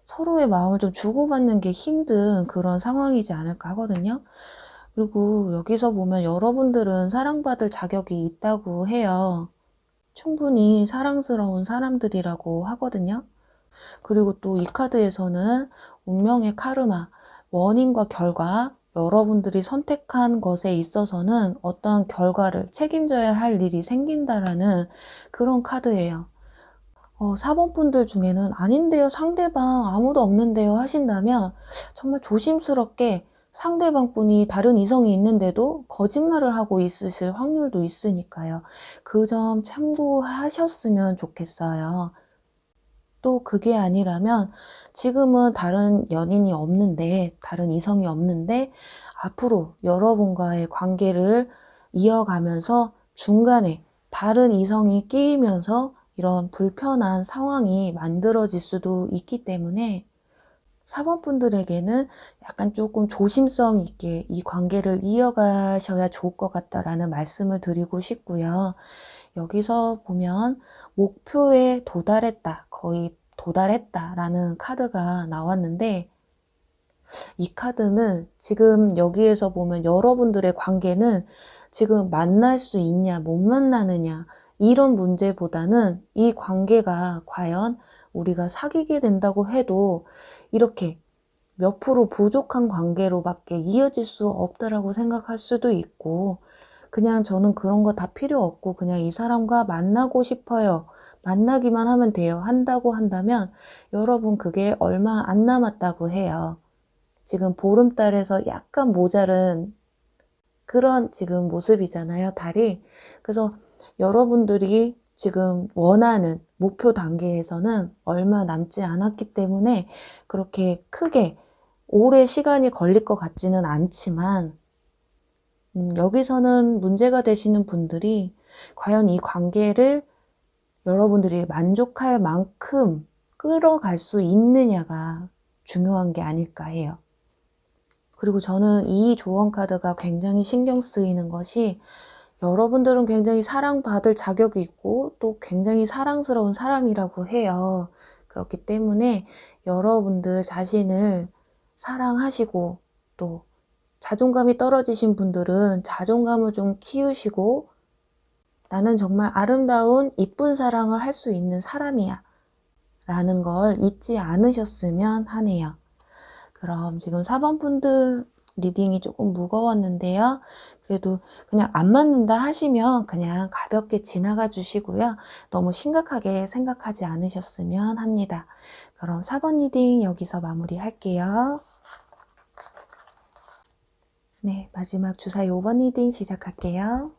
서로의 마음을 좀 주고받는 게 힘든 그런 상황이지 않을까 하거든요. 그리고 여기서 보면 여러분들은 사랑받을 자격이 있다고 해요. 충분히 사랑스러운 사람들이라고 하거든요. 그리고 또 이 카드에서는 운명의 카르마, 원인과 결과, 여러분들이 선택한 것에 있어서는 어떤 결과를 책임져야 할 일이 생긴다라는 그런 카드예요. 4번 분들 중에는 아닌데요, 상대방 아무도 없는데요 하신다면 정말 조심스럽게 상대방 분이 다른 이성이 있는데도 거짓말을 하고 있으실 확률도 있으니까요. 그 점 참고하셨으면 좋겠어요. 또 그게 아니라면 지금은 다른 연인이 없는데, 다른 이성이 없는데 앞으로 여러분과의 관계를 이어가면서 중간에 다른 이성이 끼이면서 이런 불편한 상황이 만들어질 수도 있기 때문에 4번 분들에게는 약간 조금 조심성 있게 이 관계를 이어가셔야 좋을 것 같다라는 말씀을 드리고 싶고요. 여기서 보면 목표에 도달했다, 거의 도달했다라는 카드가 나왔는데, 이 카드는 지금 여기에서 보면 여러분들의 관계는 지금 만날 수 있냐, 못 만나느냐, 이런 문제보다는 이 관계가 과연 우리가 사귀게 된다고 해도 이렇게 몇 프로 부족한 관계로밖에 이어질 수 없다라고 생각할 수도 있고, 그냥 저는 그런 거 다 필요 없고 그냥 이 사람과 만나고 싶어요, 만나기만 하면 돼요 한다고 한다면 여러분 그게 얼마 안 남았다고 해요. 지금 보름달에서 약간 모자른 그런 지금 모습이잖아요, 달이. 그래서 여러분들이 지금 원하는 목표 단계에서는 얼마 남지 않았기 때문에 그렇게 크게 오래 시간이 걸릴 것 같지는 않지만, 여기서는 문제가 되시는 분들이 과연 이 관계를 여러분들이 만족할 만큼 끌어갈 수 있느냐가 중요한 게 아닐까 해요. 그리고 저는 이 조언 카드가 굉장히 신경 쓰이는 것이, 여러분들은 굉장히 사랑받을 자격이 있고 또 굉장히 사랑스러운 사람이라고 해요. 그렇기 때문에 여러분들 자신을 사랑하시고, 또 자존감이 떨어지신 분들은 자존감을 좀 키우시고, 나는 정말 아름다운 이쁜 사랑을 할 수 있는 사람이야 라는 걸 잊지 않으셨으면 하네요. 그럼 지금 4번 분들 리딩이 조금 무거웠는데요. 그래도 그냥 안 맞는다 하시면 그냥 가볍게 지나가 주시고요. 너무 심각하게 생각하지 않으셨으면 합니다. 그럼 4번 리딩 여기서 마무리할게요. 네, 마지막 주사위 5번 리딩 시작할게요.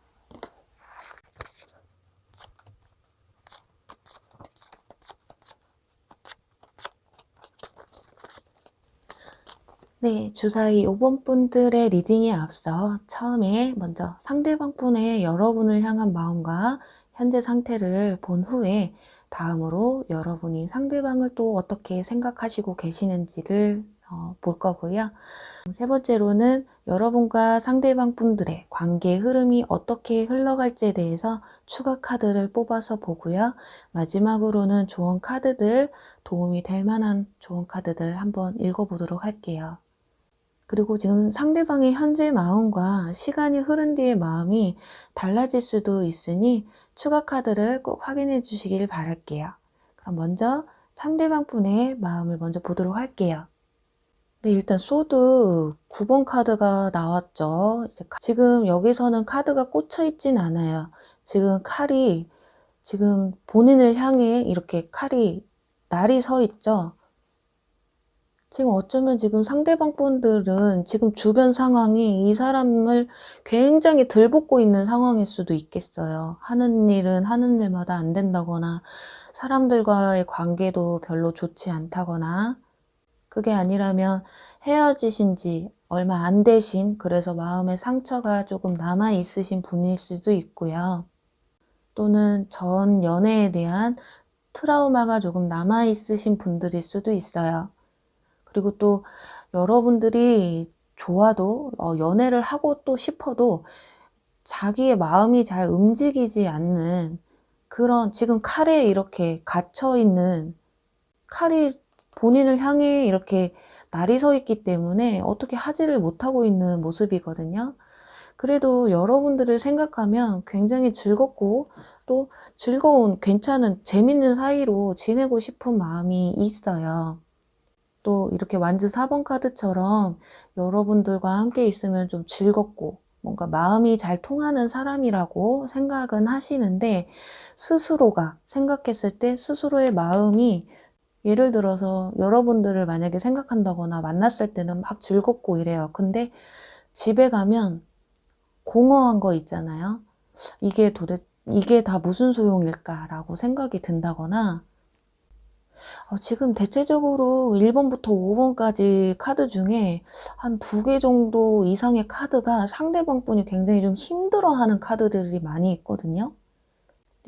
네, 주사위 5번 분들의 리딩에 앞서 처음에 먼저 상대방 분의 여러분을 향한 마음과 현재 상태를 본 후에 다음으로 여러분이 상대방을 또 어떻게 생각하시고 계시는지를 볼 거고요. 세 번째로는 여러분과 상대방 분들의 관계의 흐름이 어떻게 흘러갈지에 대해서 추가 카드를 뽑아서 보고요. 마지막으로는 조언 카드들, 도움이 될 만한 조언 카드들 한번 읽어보도록 할게요. 그리고 지금 상대방의 현재 마음과 시간이 흐른 뒤의 마음이 달라질 수도 있으니 추가 카드를 꼭 확인해 주시길 바랄게요. 그럼 먼저 상대방 분의 마음을 먼저 보도록 할게요. 네, 일단 소드 9번 카드가 나왔죠. 지금 여기서는 카드가 꽂혀 있진 않아요. 지금 칼이 지금 본인을 향해 이렇게 칼이 날이 서 있죠. 지금 어쩌면 지금 상대방 분들은 지금 주변 상황이 이 사람을 굉장히 들볶고 있는 상황일 수도 있겠어요. 하는 일은 하는 일마다 안 된다거나 사람들과의 관계도 별로 좋지 않다거나 그게 아니라면 헤어지신 지 얼마 안 되신 그래서 마음의 상처가 조금 남아 있으신 분일 수도 있고요. 또는 전 연애에 대한 트라우마가 조금 남아 있으신 분들일 수도 있어요. 그리고 또 여러분들이 좋아도 연애를 하고 또 싶어도 자기의 마음이 잘 움직이지 않는 그런 지금 칼에 이렇게 갇혀 있는 칼이 본인을 향해 이렇게 날이 서 있기 때문에 어떻게 하지를 못하고 있는 모습이거든요. 그래도 여러분들을 생각하면 굉장히 즐겁고 또 즐거운 괜찮은 재밌는 사이로 지내고 싶은 마음이 있어요. 또 이렇게 완즈 4번 카드처럼 여러분들과 함께 있으면 좀 즐겁고 뭔가 마음이 잘 통하는 사람이라고 생각은 하시는데 스스로가 생각했을 때 스스로의 마음이 예를 들어서 여러분들을 만약에 생각한다거나 만났을 때는 막 즐겁고 이래요. 근데 집에 가면 공허한 거 있잖아요. 이게 다 무슨 소용일까라고 생각이 든다거나 지금 대체적으로 1번부터 5번까지 카드 중에 한 2개 정도 이상의 카드가 상대방 분이 굉장히 좀 힘들어하는 카드들이 많이 있거든요.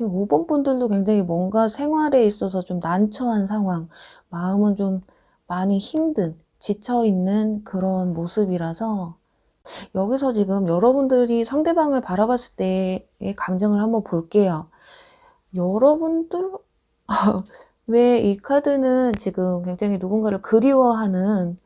5번 분들도 굉장히 뭔가 생활에 있어서 좀 난처한 상황, 마음은 좀 많이 힘든, 지쳐있는 그런 모습이라서 여기서 지금 여러분들이 상대방을 바라봤을 때의 감정을 한번 볼게요. 여러분들 왜 이 카드는 지금 굉장히 누군가를 그리워하는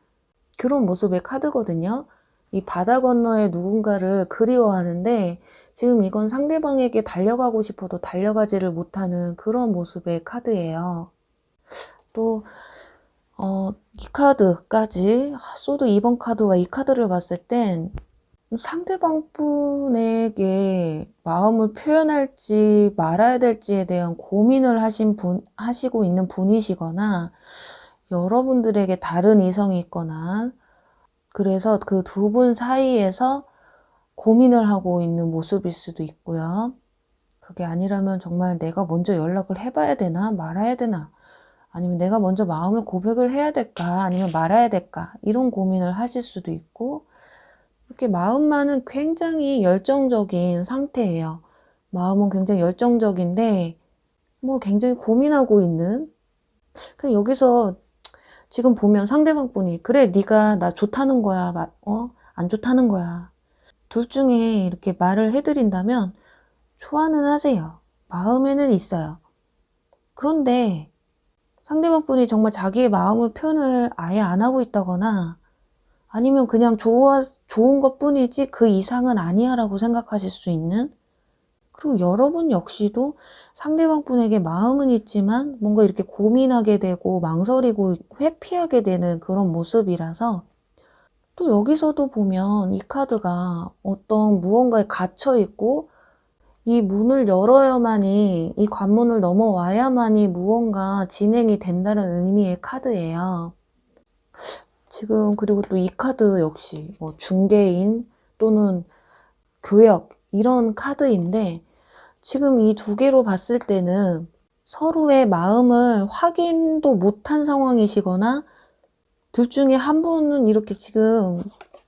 그런 모습의 카드거든요. 이 바다 건너에 누군가를 그리워하는데 지금 이건 상대방에게 달려가고 싶어도 달려가지를 못하는 그런 모습의 카드예요. 또 이 카드까지 소드 2번 카드와 이 카드를 봤을 땐 상대방 분에게 마음을 표현할지 말아야 될지에 대한 고민을 하시고 있는 분이시거나 여러분들에게 다른 이성이 있거나 그래서 그 두 분 사이에서 고민을 하고 있는 모습일 수도 있고요. 그게 아니라면 정말 내가 먼저 연락을 해봐야 되나 말아야 되나 아니면 내가 먼저 마음을 고백을 해야 될까 아니면 말아야 될까 이런 고민을 하실 수도 있고 이렇게 마음만은 굉장히 열정적인 상태예요. 마음은 굉장히 열정적인데 뭐 굉장히 고민하고 있는 그냥 여기서 지금 보면 상대방 분이 그래 네가 나 좋다는 거야 안 좋다는 거야 둘 중에 이렇게 말을 해드린다면 좋아는 하세요. 마음에는 있어요. 그런데 상대방 분이 정말 자기의 마음을 표현을 아예 안 하고 있다거나 아니면 그냥 좋은 것 뿐이지 그 이상은 아니야 라고 생각하실 수 있는 그리고 여러분 역시도 상대방 분에게 마음은 있지만 뭔가 이렇게 고민하게 되고 망설이고 회피하게 되는 그런 모습이라서 또 여기서도 보면 이 카드가 어떤 무언가에 갇혀 있고 이 문을 열어야만이 이 관문을 넘어와야만이 무언가 진행이 된다는 의미의 카드예요. 지금 그리고 또 이 카드 역시 뭐 중개인 또는 교역 이런 카드인데 지금 이 두 개로 봤을 때는 서로의 마음을 확인도 못한 상황이시거나 둘 중에 한 분은 이렇게 지금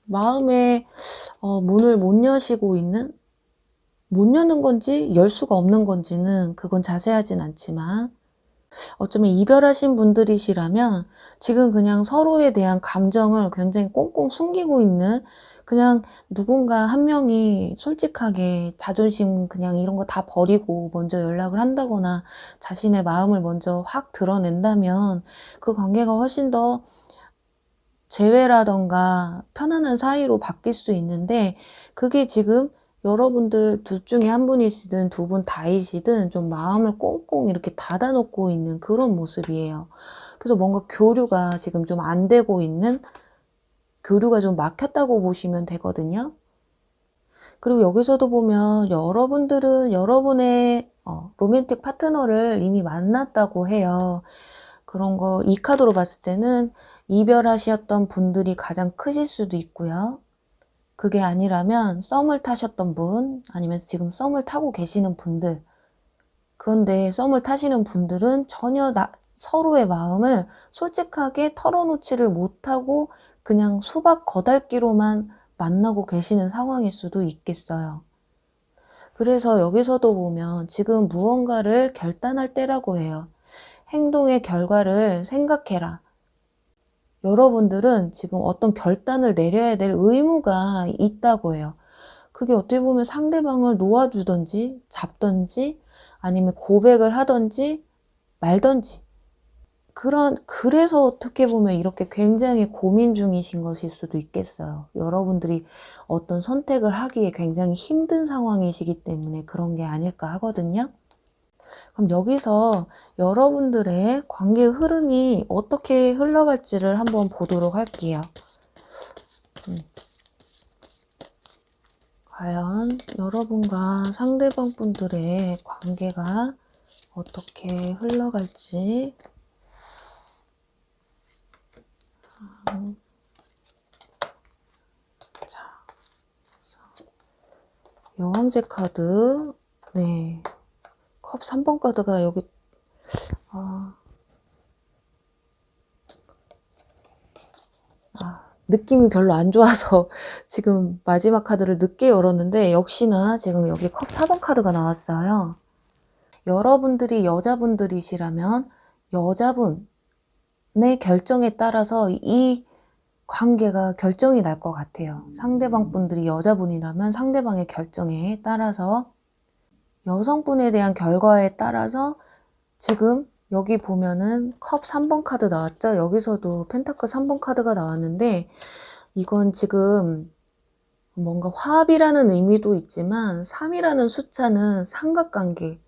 마음의 문을 못 여시고 있는, 못 여는 건지 열 수가 없는 건지는 그건 자세하진 않지만 어쩌면 이별하신 분들이시라면 지금 그냥 서로에 대한 감정을 굉장히 꽁꽁 숨기고 있는, 그냥 누군가 한 명이 솔직하게 자존심 그냥 이런 거 다 버리고 먼저 연락을 한다거나 자신의 마음을 먼저 확 드러낸다면 그 관계가 훨씬 더 재회라던가 편안한 사이로 바뀔 수 있는데, 그게 지금 여러분들 둘 중에 한 분이시든 두 분 다이시든 좀 마음을 꽁꽁 이렇게 닫아놓고 있는 그런 모습이에요. 그래서 뭔가 교류가 지금 좀 안 되고 있는, 교류가 좀 막혔다고 보시면 되거든요. 그리고 여기서도 보면 여러분들은 여러분의 로맨틱 파트너를 이미 만났다고 해요. 그런 거 이 카드로 봤을 때는 이별하셨던 분들이 가장 크실 수도 있고요. 그게 아니라면 썸을 타셨던 분, 아니면 지금 썸을 타고 계시는 분들, 그런데 썸을 타시는 분들은 전혀 서로의 마음을 솔직하게 털어놓지를 못하고 그냥 수박 거달기로만 만나고 계시는 상황일 수도 있겠어요. 그래서 여기서도 보면 지금 무언가를 결단할 때라고 해요. 행동의 결과를 생각해라. 여러분들은 지금 어떤 결단을 내려야 될 의무가 있다고 해요. 그게 어떻게 보면 상대방을 놓아주든지 잡든지 아니면 고백을 하든지 말든지, 그래서 어떻게 보면 이렇게 굉장히 고민 중이신 것일 수도 있겠어요. 여러분들이 어떤 선택을 하기에 굉장히 힘든 상황이시기 때문에 그런 게 아닐까 하거든요. 그럼 여기서 여러분들의 관계 흐름이 어떻게 흘러갈지를 한번 보도록 할게요. 과연 여러분과 상대방 분들의 관계가 어떻게 흘러갈지. 자, 여왕제 카드, 네, 컵 3번 카드가 여기 느낌이 별로 안 좋아서 지금 마지막 카드를 늦게 열었는데 역시나 지금 여기 컵 4번 카드가 나왔어요. 여러분들이 여자분들이시라면 여자분의 결정에 따라서 이 관계가 결정이 날 것 같아요. 상대방 분들이 여자분이라면 상대방의 결정에 따라서, 여성분에 대한 결과에 따라서 지금 여기 보면은 컵 3번 카드 나왔죠? 여기서도 펜타클 3번 카드가 나왔는데 이건 지금 뭔가 화합이라는 의미도 있지만 3이라는 숫자는 삼각관계,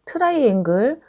트라이앵글,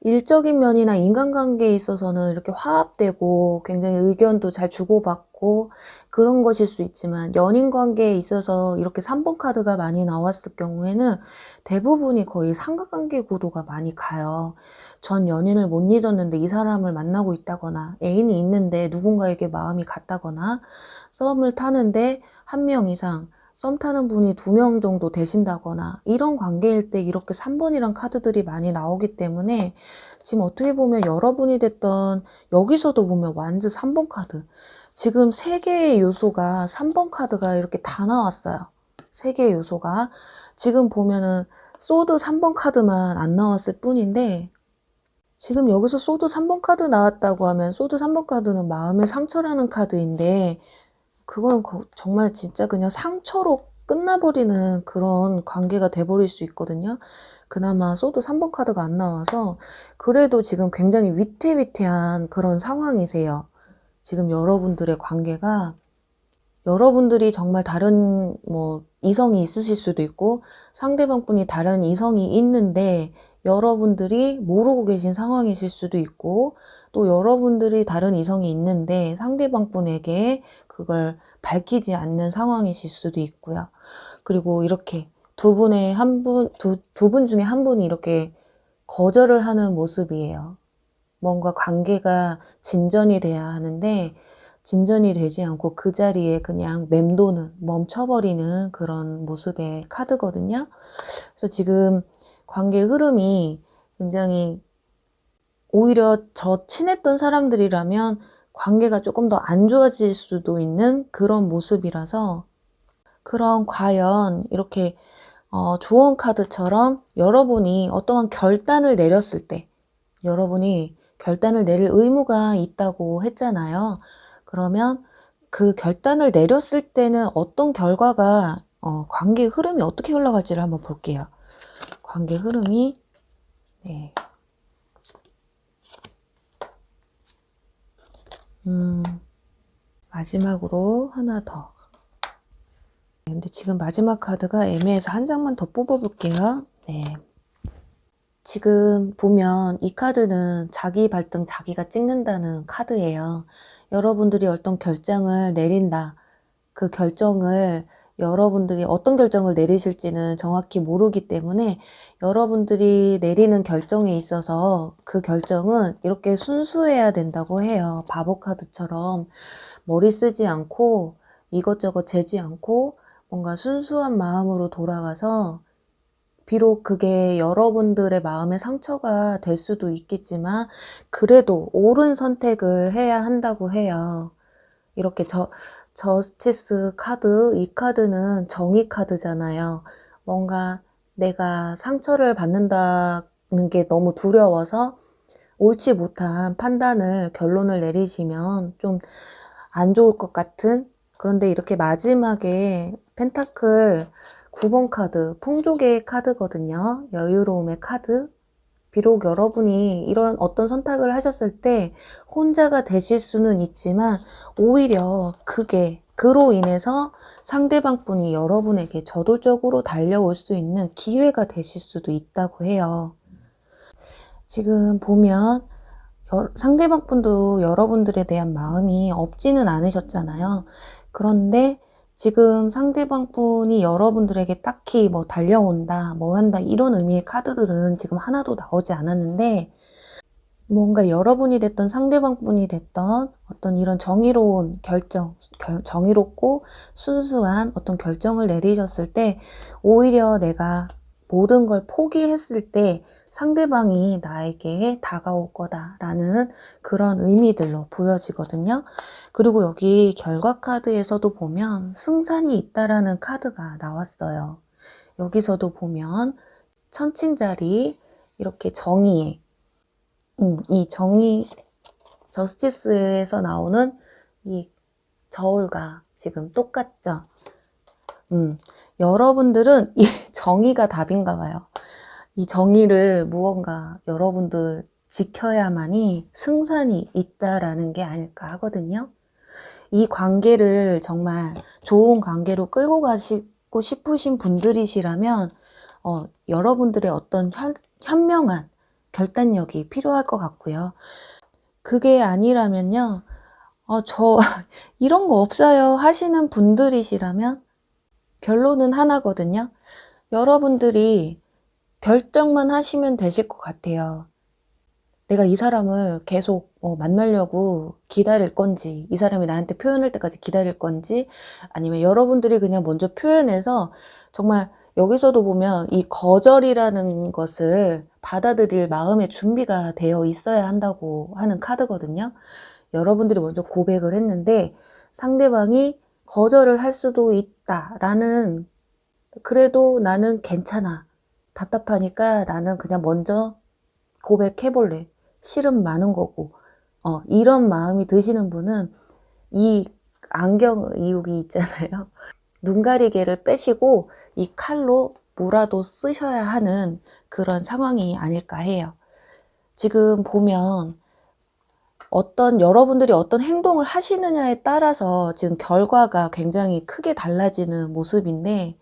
일적인 면이나 인간관계에 있어서는 이렇게 화합되고 굉장히 의견도 잘 주고받고 그런 것일 수 있지만 연인 관계에 있어서 이렇게 3번 카드가 많이 나왔을 경우에는 대부분이 거의 삼각관계 구도가 많이 가요. 전 연인을 못 잊었는데 이 사람을 만나고 있다거나, 애인이 있는데 누군가에게 마음이 갔다거나, 썸을 타는데 한 명 이상 썸 타는 분이 2명 정도 되신다거나, 이런 관계일 때 이렇게 3번이란 카드들이 많이 나오기 때문에 지금 어떻게 보면 여러분이 됐던, 여기서도 보면 완전 3번 카드, 지금 3개의 요소가 3번 카드가 이렇게 다 나왔어요. 3개의 요소가 지금 보면은 소드 3번 카드만 안 나왔을 뿐인데, 지금 여기서 소드 3번 카드 나왔다고 하면 소드 3번 카드는 마음의 상처라는 카드인데 그건 정말 진짜 그냥 상처로 끝나버리는 그런 관계가 돼버릴 수 있거든요. 그나마 소드 3번 카드가 안 나와서 그래도 지금 굉장히 위태위태한 그런 상황이세요. 지금 여러분들의 관계가, 여러분들이 정말 다른 이성이 있으실 수도 있고 상대방 분이 다른 이성이 있는데 여러분들이 모르고 계신 상황이실 수도 있고, 또 여러분들이 다른 이성이 있는데 상대방 분에게 그걸 밝히지 않는 상황이실 수도 있고요. 그리고 이렇게 두 분 중에 한 분이 이렇게 거절을 하는 모습이에요. 뭔가 관계가 진전이 돼야 하는데 진전이 되지 않고 그 자리에 그냥 맴도는, 멈춰버리는 그런 모습의 카드거든요. 그래서 지금 관계 흐름이 굉장히 오히려 저 친했던 사람들이라면 관계가 조금 더 안 좋아질 수도 있는 그런 모습이라서, 그럼 과연 이렇게 조언 카드처럼 여러분이 어떠한 결단을 내렸을 때, 여러분이 결단을 내릴 의무가 있다고 했잖아요. 그러면 그 결단을 내렸을 때는 어떤 결과가, 관계 흐름이 어떻게 흘러갈지를 한번 볼게요. 관계 흐름이, 네. 마지막으로 하나 더. 근데 지금 마지막 카드가 애매해서 한 장만 더 뽑아볼게요. 네. 지금 보면 이 카드는 자기 발등 자기가 찍는다는 카드예요. 여러분들이 어떤 결정을 내린다. 그 결정을 여러분들이 어떤 결정을 내리실지는 정확히 모르기 때문에 여러분들이 내리는 결정에 있어서 그 결정은 이렇게 순수해야 된다고 해요. 바보 카드처럼 머리 쓰지 않고 이것저것 재지 않고 뭔가 순수한 마음으로 돌아가서, 비록 그게 여러분들의 마음의 상처가 될 수도 있겠지만 그래도 옳은 선택을 해야 한다고 해요. 이렇게 저스티스 카드, 이 카드는 정의 카드잖아요. 뭔가 내가 상처를 받는다는 게 너무 두려워서 옳지 못한 판단을, 결론을 내리시면 좀 안 좋을 것 같은, 그런데 이렇게 마지막에 펜타클 9번 카드, 풍족의 카드거든요. 여유로움의 카드. 비록 여러분이 이런 어떤 선택을 하셨을 때 혼자가 되실 수는 있지만 오히려 그로 인해서 상대방 분이 여러분에게 저돌적으로 달려올 수 있는 기회가 되실 수도 있다고 해요. 지금 보면 상대방 분도 여러분들에 대한 마음이 없지는 않으셨잖아요. 그런데 지금 상대방 분이 여러분들에게 딱히 뭐 달려온다, 뭐 한다, 이런 의미의 카드들은 지금 하나도 나오지 않았는데, 뭔가 여러분이 됐던 상대방 분이 됐던 어떤 이런 정의로운 정의롭고 순수한 어떤 결정을 내리셨을 때 오히려 내가 모든 걸 포기했을 때 상대방이 나에게 다가올 거다라는 그런 의미들로 보여지거든요. 그리고 여기 결과 카드에서도 보면 승산이 있다라는 카드가 나왔어요. 여기서도 보면 천칭자리, 이렇게 정의에, 이 정의, 저스티스에서 나오는 이 저울과 지금 똑같죠? 여러분들은 이 정의가 답인가 봐요. 이 정의를 무언가 여러분들 지켜야만이 승산이 있다라는 게 아닐까 하거든요. 이 관계를 정말 좋은 관계로 끌고 가시고 싶으신 분들이시라면 여러분들의 어떤 현명한 결단력이 필요할 것 같고요. 그게 아니라면요, 저 이런 거 없어요 하시는 분들이시라면 결론은 하나거든요. 여러분들이 결정만 하시면 되실 것 같아요. 내가 이 사람을 계속 만나려고 기다릴 건지, 이 사람이 나한테 표현할 때까지 기다릴 건지, 아니면 여러분들이 그냥 먼저 표현해서, 정말 여기서도 보면 이 거절이라는 것을 받아들일 마음의 준비가 되어 있어야 한다고 하는 카드거든요. 여러분들이 먼저 고백을 했는데 상대방이 거절을 할 수도 있다라는, 그래도 나는 괜찮아, 답답하니까 나는 그냥 먼저 고백해볼래, 실은 많은 거고, 이런 마음이 드시는 분은 이 안경 이육이 있잖아요. 눈 가리개를 빼시고 이 칼로 무라도 쓰셔야 하는 그런 상황이 아닐까 해요. 지금 보면 여러분들이 어떤 행동을 하시느냐에 따라서 지금 결과가 굉장히 크게 달라지는 모습인데,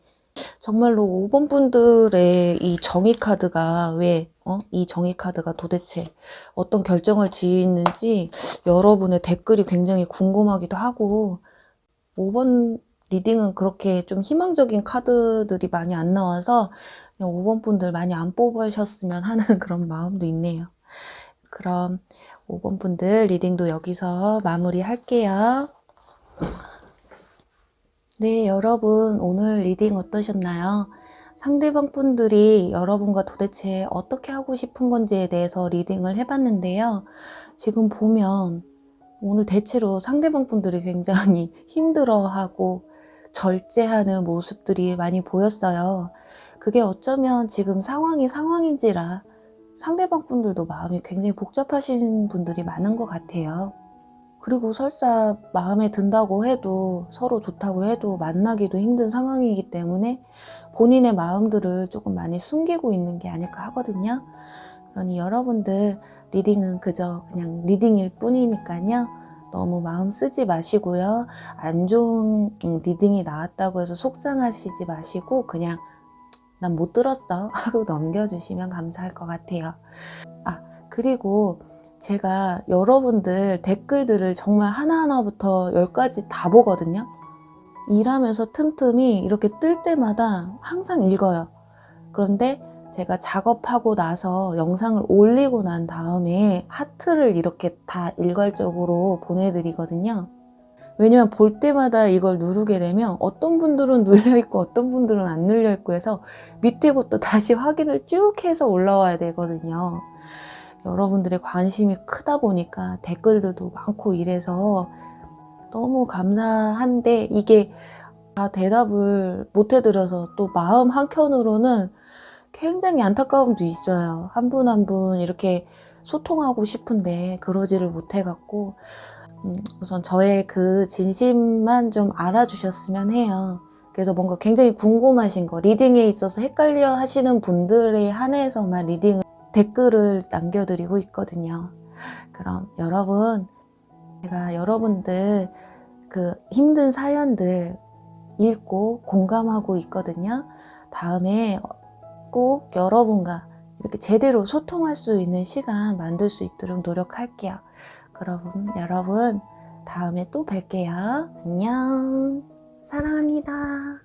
정말로 5번 분들의 이 정의 카드가 이 정의 카드가 도대체 어떤 결정을 지는지 여러분의 댓글이 굉장히 궁금하기도 하고, 5번 리딩은 그렇게 좀 희망적인 카드들이 많이 안 나와서 그냥 5번 분들 많이 안 뽑으셨으면 하는 그런 마음도 있네요. 그럼 5번 분들 리딩도 여기서 마무리 할게요. 네, 여러분 오늘 리딩 어떠셨나요? 상대방 분들이 여러분과 도대체 어떻게 하고 싶은 건지에 대해서 리딩을 해봤는데요. 지금 보면 오늘 대체로 상대방 분들이 굉장히 힘들어하고 절제하는 모습들이 많이 보였어요. 그게 어쩌면 지금 상황이 상황인지라 상대방 분들도 마음이 굉장히 복잡하신 분들이 많은 것 같아요. 그리고 설사 마음에 든다고 해도 서로 좋다고 해도 만나기도 힘든 상황이기 때문에 본인의 마음들을 조금 많이 숨기고 있는 게 아닐까 하거든요. 그러니 여러분들 리딩은 그저 그냥 리딩일 뿐이니까요. 너무 마음 쓰지 마시고요. 안 좋은 리딩이 나왔다고 해서 속상하시지 마시고 그냥 난 못 들었어 하고 넘겨주시면 감사할 것 같아요. 그리고 제가 여러분들 댓글들을 정말 하나하나부터 10가지 다 보거든요. 일하면서 틈틈이 이렇게 뜰 때마다 항상 읽어요. 그런데 제가 작업하고 나서 영상을 올리고 난 다음에 하트를 이렇게 다 일괄적으로 보내드리거든요. 왜냐면 볼 때마다 이걸 누르게 되면 어떤 분들은 눌려있고 어떤 분들은 안 눌려있고 해서 밑에부터 다시 확인을 쭉 해서 올라와야 되거든요. 여러분들의 관심이 크다 보니까 댓글들도 많고 이래서 너무 감사한데 이게 다 대답을 못 해드려서 또 마음 한켠으로는 굉장히 안타까움도 있어요. 한 분 한 분 이렇게 소통하고 싶은데 그러지를 못해갖고 우선 저의 그 진심만 좀 알아주셨으면 해요. 그래서 뭔가 굉장히 궁금하신 거, 리딩에 있어서 헷갈려 하시는 분들에 한해서만 댓글을 남겨드리고 있거든요. 그럼 여러분, 제가 여러분들 그 힘든 사연들 읽고 공감하고 있거든요. 다음에 꼭 여러분과 이렇게 제대로 소통할 수 있는 시간 만들 수 있도록 노력할게요. 그럼 여러분 다음에 또 뵐게요. 안녕. 사랑합니다.